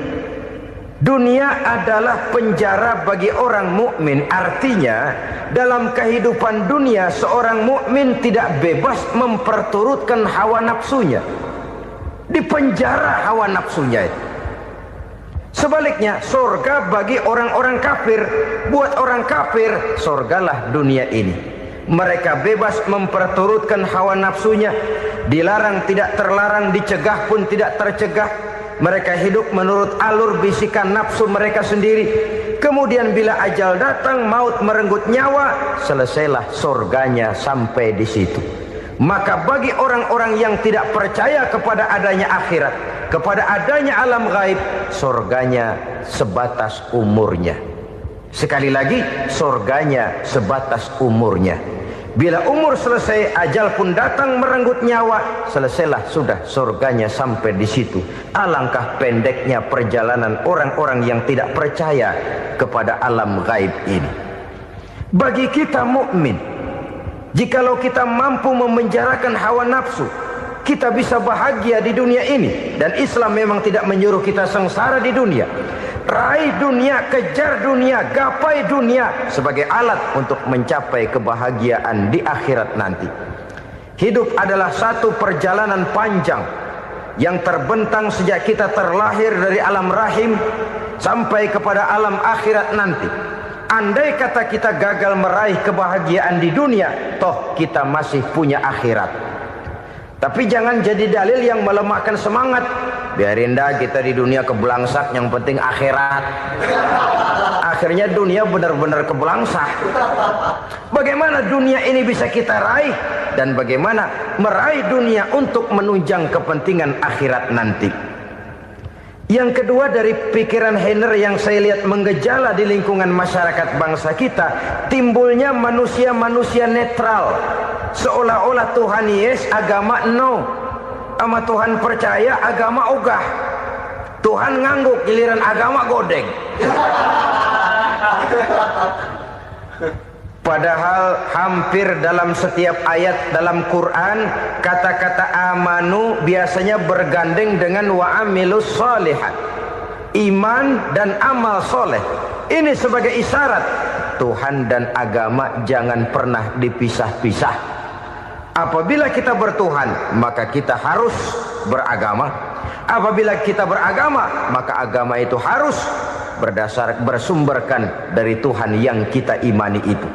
Dunia adalah penjara bagi orang mukmin. Artinya dalam kehidupan dunia seorang mukmin tidak bebas memperturutkan hawa nafsunya. Di penjara hawa nafsunya itu. Sebaliknya, surga bagi orang-orang kafir. Buat orang kafir, surgalah dunia ini. Mereka bebas memperturutkan hawa nafsunya. Dilarang tidak terlarang, dicegah pun tidak tercegah. Mereka hidup menurut alur bisikan nafsu mereka sendiri. Kemudian bila ajal datang, maut merenggut nyawa, selesailah surganya sampai di situ. Maka bagi orang-orang yang tidak percaya kepada adanya akhirat, kepada adanya alam gaib, surganya sebatas umurnya. Sekali lagi, surganya sebatas umurnya. Bila umur selesai, ajal pun datang merenggut nyawa, selesailah sudah surganya sampai di situ. Alangkah pendeknya perjalanan orang-orang yang tidak percaya kepada alam gaib ini. Bagi kita mukmin, jikalau kita mampu memenjarakan hawa nafsu, kita bisa bahagia di dunia ini. Dan Islam memang tidak menyuruh kita sengsara di dunia. Raih dunia, kejar dunia, gapai dunia sebagai alat untuk mencapai kebahagiaan di akhirat nanti. Hidup adalah satu perjalanan panjang yang terbentang sejak kita terlahir dari alam rahim sampai kepada alam akhirat nanti. Andai kata kita gagal meraih kebahagiaan di dunia, toh kita masih punya akhirat. Tapi jangan jadi dalil yang melemahkan semangat. Biarin dah kita di dunia kebelangsak, yang penting akhirat. Akhirnya dunia benar-benar kebelangsak. Bagaimana dunia ini bisa kita raih, dan bagaimana meraih dunia untuk menunjang kepentingan akhirat nanti. Yang kedua, dari pikiran Heiner yang saya lihat menggejala di lingkungan masyarakat bangsa kita, timbulnya manusia-manusia netral. Seolah-olah Tuhan yes, agama no. Sama Tuhan percaya, agama ogah. Tuhan ngangguk, giliran agama godeng. Padahal hampir dalam setiap ayat dalam Quran, kata-kata amanu biasanya bergandeng dengan wa amilus shalihat. iman dan amal soleh. Ini sebagai isyarat Tuhan dan agama jangan pernah dipisah-pisah. Apabila kita bertuhan, maka kita harus beragama. Apabila kita beragama, maka agama itu harus bersumberkan dari Tuhan yang kita imani itu.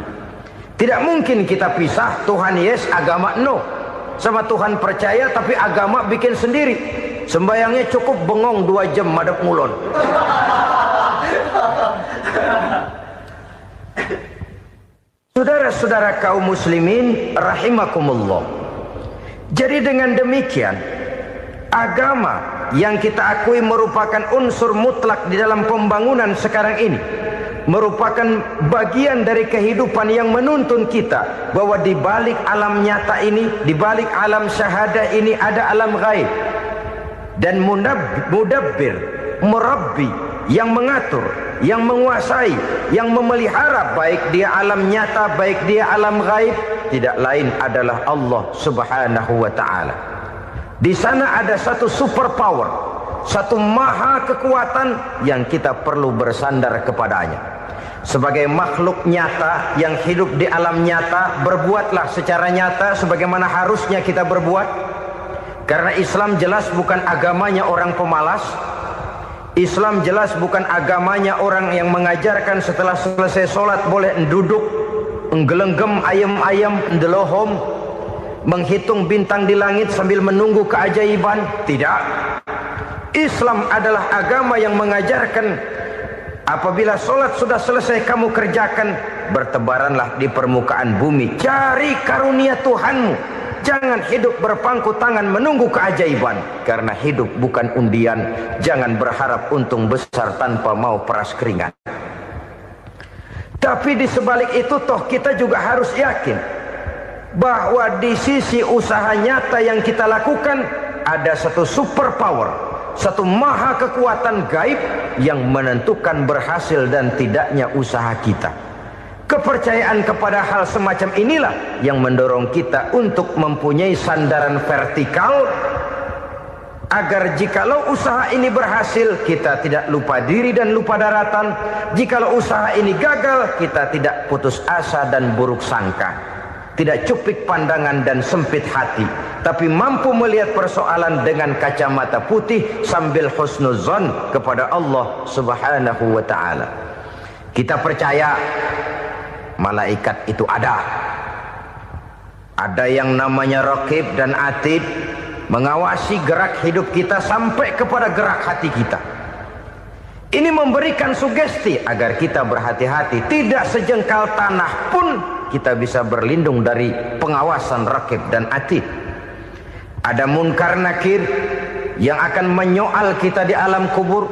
Tidak mungkin kita pisah, Tuhan yes, agama no. Sama Tuhan percaya tapi agama bikin sendiri. Sembayangnya cukup bengong 2 jam madep ngulon. Saudara-saudara kaum muslimin rahimakumullah. Jadi dengan demikian, agama yang kita akui merupakan unsur mutlak di dalam pembangunan sekarang ini, merupakan bagian dari kehidupan yang menuntun kita bahwa di balik alam nyata ini, di balik alam syahadah ini ada alam gaib. Dan mudabbir, murabbi, yang mengatur, yang menguasai, yang memelihara baik dia alam nyata, baik dia alam gaib, tidak lain adalah Allah Subhanahu wa ta'ala. Di sana ada satu super power, satu maha kekuatan yang kita perlu bersandar kepadanya. Sebagai makhluk nyata yang hidup di alam nyata, berbuatlah secara nyata sebagaimana harusnya kita berbuat. Karena Islam jelas bukan agamanya orang pemalas. Islam jelas bukan agamanya orang yang mengajarkan setelah selesai sholat boleh duduk, nggelenggem ayam-ayam, ndelohom, menghitung bintang di langit sambil menunggu keajaiban. Tidak. Islam adalah agama yang mengajarkan apabila sholat sudah selesai kamu kerjakan, bertebaranlah di permukaan bumi, cari karunia Tuhanmu. Jangan hidup berpangku tangan menunggu keajaiban. Karena hidup bukan undian. Jangan berharap untung besar tanpa mau peras keringat. Tapi di sebalik itu toh kita juga harus yakin bahwa di sisi usaha nyata yang kita lakukan ada satu super power, satu maha kekuatan gaib yang menentukan berhasil dan tidaknya usaha kita. Kepercayaan kepada hal semacam inilah yang mendorong kita untuk mempunyai sandaran vertikal, agar jikalau usaha ini berhasil kita tidak lupa diri dan lupa daratan. Jikalau usaha ini gagal kita tidak putus asa dan buruk sangka, tidak cupik pandangan dan sempit hati, tapi mampu melihat persoalan dengan kacamata putih sambil husnuzon kepada Allah Subhanahu wa ta'ala. Kita percaya malaikat itu ada. Ada yang namanya raqib dan atid, mengawasi gerak hidup kita sampai kepada gerak hati kita. Ini memberikan sugesti agar kita berhati-hati. Tidak sejengkal tanah pun kita bisa berlindung dari pengawasan raqib dan atid. Ada munkar nakir yang akan menyoal kita di alam kubur.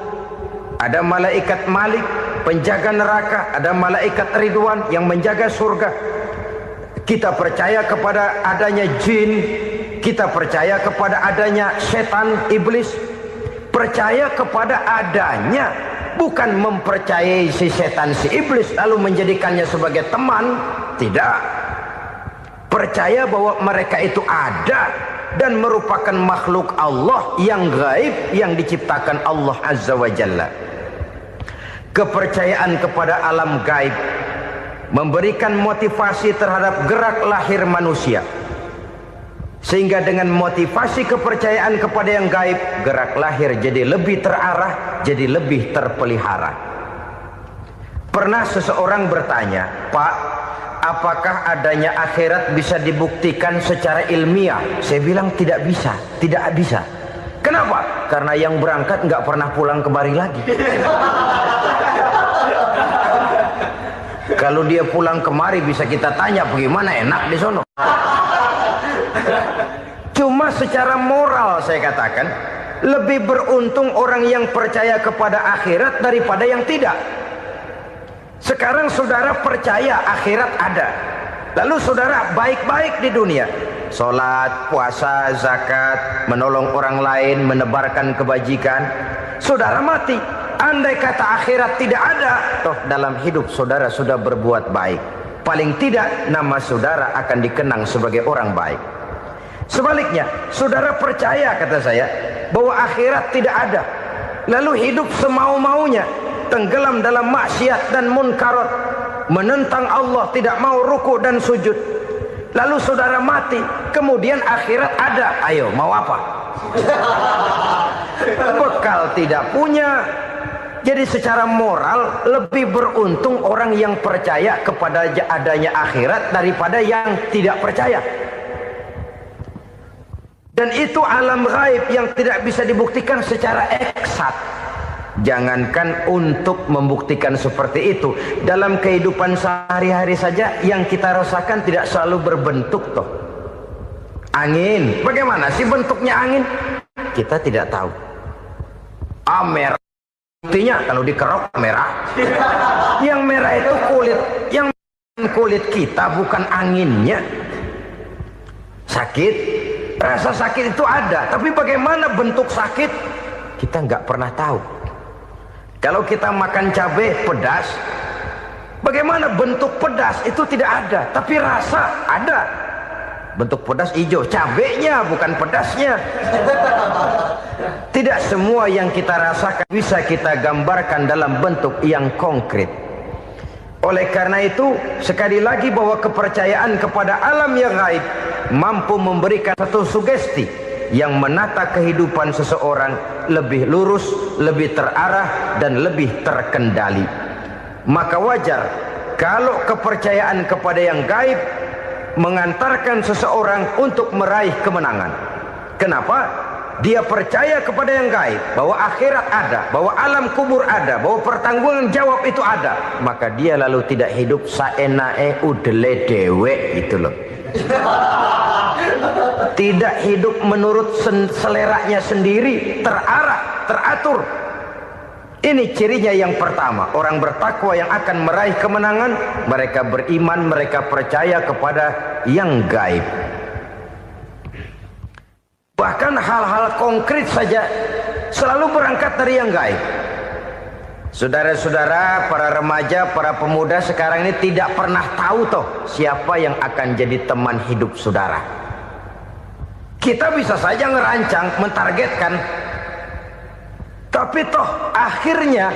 Ada malaikat Malik, penjaga neraka. Ada malaikat Ridwan yang menjaga surga. Kita percaya kepada adanya jin, kita percaya kepada adanya setan, iblis. Percaya kepada adanya, bukan mempercayai si setan, si iblis lalu menjadikannya sebagai teman. Tidak. Percaya bahwa mereka itu ada dan merupakan makhluk Allah yang gaib, yang diciptakan Allah Azza wa Jalla. Kepercayaan kepada alam gaib memberikan motivasi terhadap gerak lahir manusia, sehingga dengan motivasi kepercayaan kepada yang gaib, gerak lahir jadi lebih terarah, jadi lebih terpelihara. Pernah seseorang bertanya, "Pak, apakah adanya akhirat bisa dibuktikan secara ilmiah?" Saya bilang tidak bisa, tidak bisa. Kenapa? Karena yang berangkat nggak pernah pulang kembali lagi. Kalau dia pulang kemari bisa kita tanya bagaimana enak di sono. Cuma secara moral saya katakan, lebih beruntung orang yang percaya kepada akhirat daripada yang tidak. Sekarang saudara percaya akhirat ada, lalu saudara baik-baik di dunia, sholat, puasa, zakat, menolong orang lain, menebarkan kebajikan. Saudara mati, andai kata akhirat tidak ada, toh dalam hidup saudara sudah berbuat baik. Paling tidak nama saudara akan dikenang sebagai orang baik. Sebaliknya, saudara percaya, kata saya, bahwa akhirat tidak ada, lalu hidup semau-maunya, tenggelam dalam maksiat dan munkarat, menentang Allah, tidak mau ruku dan sujud. Lalu saudara mati, kemudian akhirat ada, ayo mau apa? Bekal tidak punya. Jadi secara moral lebih beruntung orang yang percaya kepada adanya akhirat daripada yang tidak percaya. Dan itu alam gaib yang tidak bisa dibuktikan secara eksakt. Jangankan untuk membuktikan seperti itu, dalam kehidupan sehari-hari saja yang kita rasakan tidak selalu berbentuk toh. Angin, bagaimana sih bentuknya angin? Kita tidak tahu. Merah, buktinya kalau dikerok merah. Yang merah itu kulit, yang kulit kita bukan anginnya. Sakit, rasa sakit itu ada, tapi bagaimana bentuk sakit kita nggak pernah tahu. Kalau kita makan cabai pedas, bagaimana bentuk pedas itu tidak ada, tapi rasa ada. Bentuk pedas hijau, cabainya bukan pedasnya. Tidak semua yang kita rasakan bisa kita gambarkan dalam bentuk yang konkret. Oleh karena itu, sekali lagi bahwa kepercayaan kepada alam yang gaib mampu memberikan satu sugesti yang menata kehidupan seseorang lebih lurus, lebih terarah, dan lebih terkendali. Maka wajar kalau kepercayaan kepada yang gaib mengantarkan seseorang untuk meraih kemenangan. Kenapa? Dia percaya kepada yang gaib, bahwa akhirat ada, bahwa alam kubur ada, bahwa pertanggungan jawab itu ada. Maka dia lalu tidak hidup saenae udele dewe, itu loh. Tidak hidup menurut seleranya sendiri, terarah, teratur. Ini cirinya yang pertama. Orang bertakwa yang akan meraih kemenangan, mereka beriman, mereka percaya kepada yang gaib. Bahkan hal-hal konkret saja selalu berangkat dari yang gaib. Saudara-saudara, para remaja, para pemuda sekarang ini tidak pernah tahu toh siapa yang akan jadi teman hidup saudara. Kita bisa saja ngerancang, mentargetkan, tapi toh akhirnya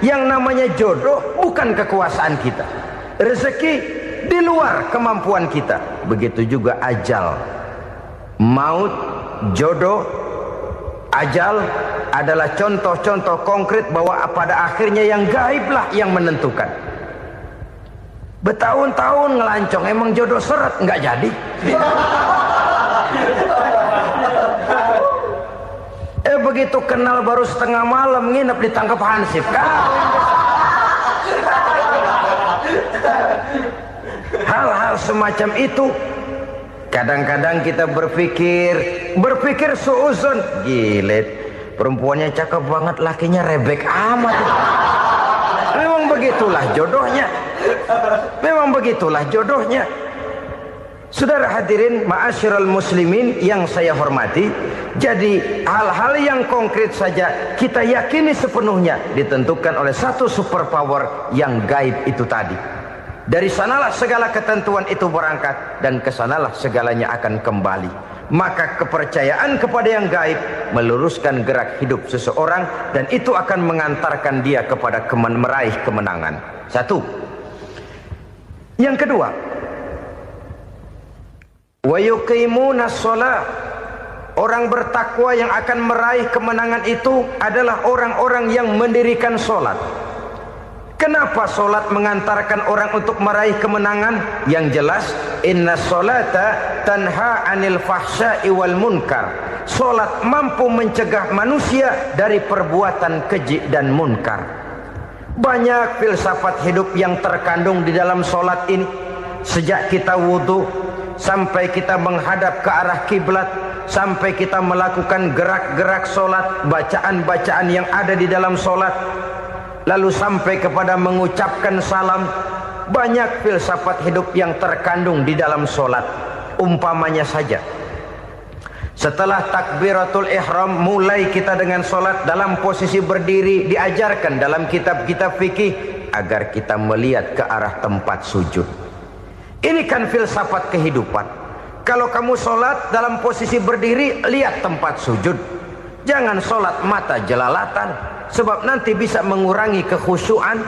yang namanya jodoh bukan kekuasaan kita. Rezeki di luar kemampuan kita. Begitu juga ajal. Maut, jodoh, ajal adalah contoh-contoh konkret bahwa pada akhirnya yang gaiblah yang menentukan. Bertahun-tahun ngelancong, emang jodoh seret, nggak jadi. Begitu kenal baru setengah malam nginep ditangkap hansip kan. Hal-hal semacam itu kadang-kadang kita berpikir suuzon, gilet, perempuannya cakep banget, lakinya rebek amat. Memang begitulah jodohnya. Memang begitulah jodohnya. Saudara hadirin ma'asyiral muslimin yang saya hormati, jadi hal-hal yang konkret saja kita yakini sepenuhnya ditentukan oleh satu superpower yang gaib itu tadi. Dari sanalah segala ketentuan itu berangkat dan kesanalah segalanya akan kembali. Maka kepercayaan kepada yang gaib meluruskan gerak hidup seseorang dan itu akan mengantarkan dia kepada meraih kemenangan. Satu. Yang kedua, wa yuqimuna shalah. Orang bertakwa yang akan meraih kemenangan itu adalah orang-orang yang mendirikan sholat. Kenapa sholat mengantarkan orang untuk meraih kemenangan? Yang jelas, inna sholata tanha anil fahsya'i wal munkar. Sholat mampu mencegah manusia dari perbuatan keji dan munkar. Banyak filsafat hidup yang terkandung di dalam sholat ini. Sejak kita wudhu sampai kita menghadap ke arah kiblat, sampai kita melakukan gerak-gerak sholat, bacaan-bacaan yang ada di dalam sholat, lalu sampai kepada mengucapkan salam. Banyak filsafat hidup yang terkandung di dalam sholat. Umpamanya saja, setelah takbiratul ihram mulai kita dengan sholat dalam posisi berdiri, diajarkan dalam kitab-kitab fikih agar kita melihat ke arah tempat sujud. Ini kan filsafat kehidupan. Kalau kamu sholat dalam posisi berdiri, lihat tempat sujud. Jangan sholat mata jelalatan, sebab nanti bisa mengurangi kekhusyuan.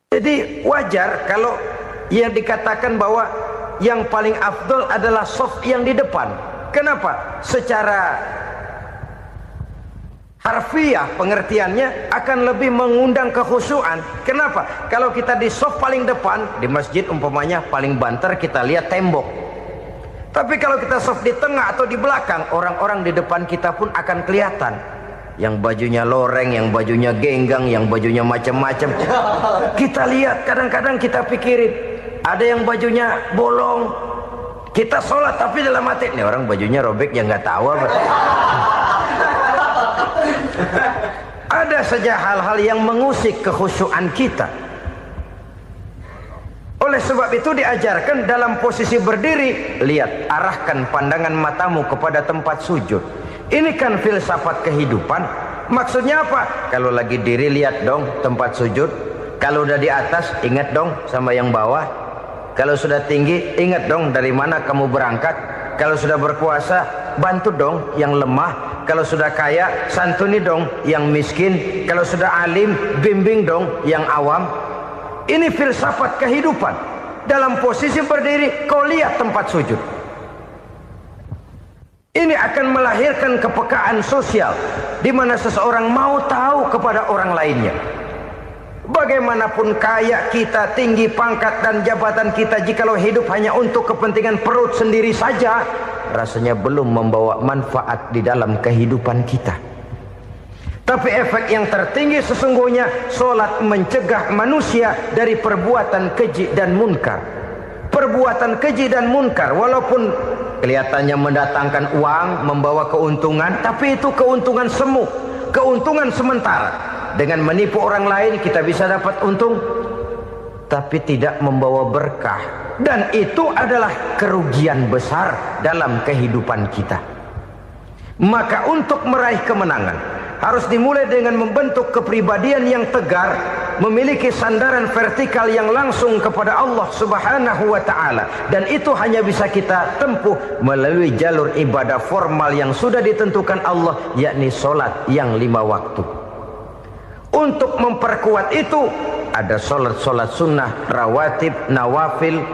Jadi wajar kalau yang dikatakan bahwa yang paling afdol adalah shaf yang di depan. Kenapa? Secara harfiah pengertiannya akan lebih mengundang kekhusyuan. Kenapa? Kalau kita di shaf paling depan di masjid umpamanya paling banter kita lihat tembok. Tapi kalau kita shaf di tengah atau di belakang, orang-orang di depan kita pun akan kelihatan. Yang bajunya loreng, yang bajunya genggang, yang bajunya macam-macam. Kita lihat, kadang-kadang kita pikirin, ada yang bajunya bolong. Kita sholat tapi dalam hati, nih orang bajunya robek yang nggak tahu apa. Ada saja hal-hal yang mengusik kekhusyuan kita. Oleh sebab itu diajarkan dalam posisi berdiri, lihat, arahkan pandangan matamu kepada tempat sujud. Ini kan filsafat kehidupan. Maksudnya apa? Kalau lagi diri lihat dong tempat sujud. Kalau udah di atas ingat dong sama yang bawah. Kalau sudah tinggi ingat dong dari mana kamu berangkat. Kalau sudah berkuasa bantu dong yang lemah. Kalau sudah kaya santuni dong yang miskin. Kalau sudah alim bimbing dong yang awam. Ini filsafat kehidupan. Dalam posisi berdiri kau lihat tempat sujud. Ini akan melahirkan kepekaan sosial di mana seseorang mau tahu kepada orang lainnya. Bagaimanapun kaya kita, tinggi pangkat dan jabatan kita, jikalau hidup hanya untuk kepentingan perut sendiri saja, rasanya belum membawa manfaat di dalam kehidupan kita. Tapi efek yang tertinggi sesungguhnya, sholat mencegah manusia dari perbuatan keji dan munkar. Perbuatan keji dan munkar, walaupun kelihatannya mendatangkan uang, membawa keuntungan, tapi itu keuntungan semu, keuntungan sementara. Dengan menipu orang lain kita bisa dapat untung, tapi tidak membawa berkah. Dan itu adalah kerugian besar dalam kehidupan kita. Maka untuk meraih kemenangan harus dimulai dengan membentuk kepribadian yang tegar, memiliki sandaran vertikal yang langsung kepada Allah Subhanahu wa ta'ala. Dan itu hanya bisa kita tempuh melalui jalur ibadah formal yang sudah ditentukan Allah, yakni sholat yang 5 waktu. Untuk memperkuat itu ada sholat-sholat sunnah, rawatib, nawafil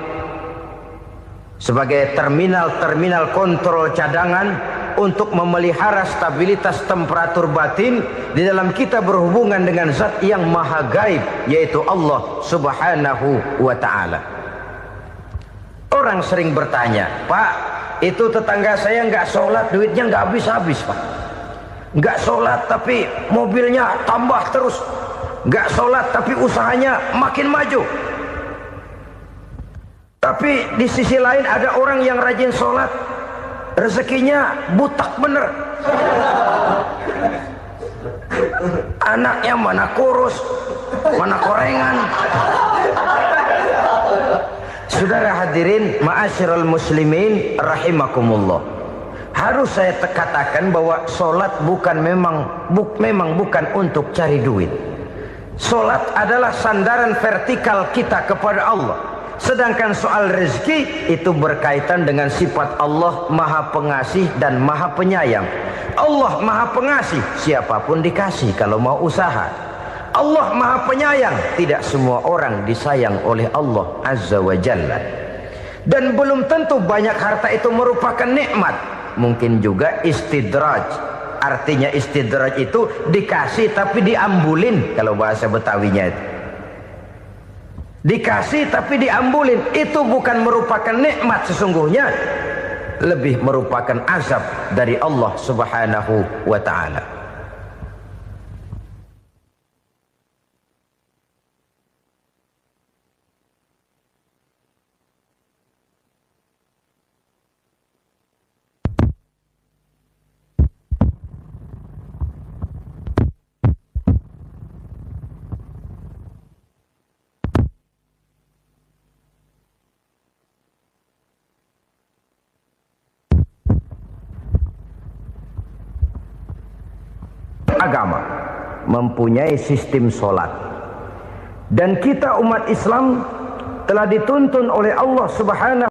sebagai terminal-terminal kontrol cadangan untuk memelihara stabilitas temperatur batin di dalam kita berhubungan dengan zat yang maha gaib, yaitu Allah Subhanahu wa ta'ala. Orang sering bertanya, Pak, itu tetangga saya nggak sholat, duitnya nggak habis-habis, Pak. Nggak sholat tapi mobilnya tambah terus. Nggak sholat tapi usahanya makin maju. Tapi di sisi lain ada orang yang rajin sholat, rezekinya butak bener. Anaknya mana kurus, mana korengan. Saudara hadirin ma'asyiral muslimin rahimakumullah. Harus saya katakan bahwa sholat memang bukan untuk cari duit. Sholat adalah sandaran vertikal kita kepada Allah. Sedangkan soal rezeki itu berkaitan dengan sifat Allah maha pengasih dan maha penyayang. Allah maha pengasih, siapapun dikasih kalau mau usaha. Allah maha penyayang, tidak semua orang disayang oleh Allah Azza wa Jalla. Dan belum tentu banyak harta itu merupakan nikmat. Mungkin juga istidraj. Artinya istidraj itu dikasih tapi diambulin, kalau bahasa Betawinya itu. Dikasih tapi diambulin, itu bukan merupakan nikmat sesungguhnya, lebih merupakan azab dari Allah Subhanahu wa ta'ala. Agama mempunyai sistem sholat, dan kita umat Islam telah dituntun oleh Allah Subhanahu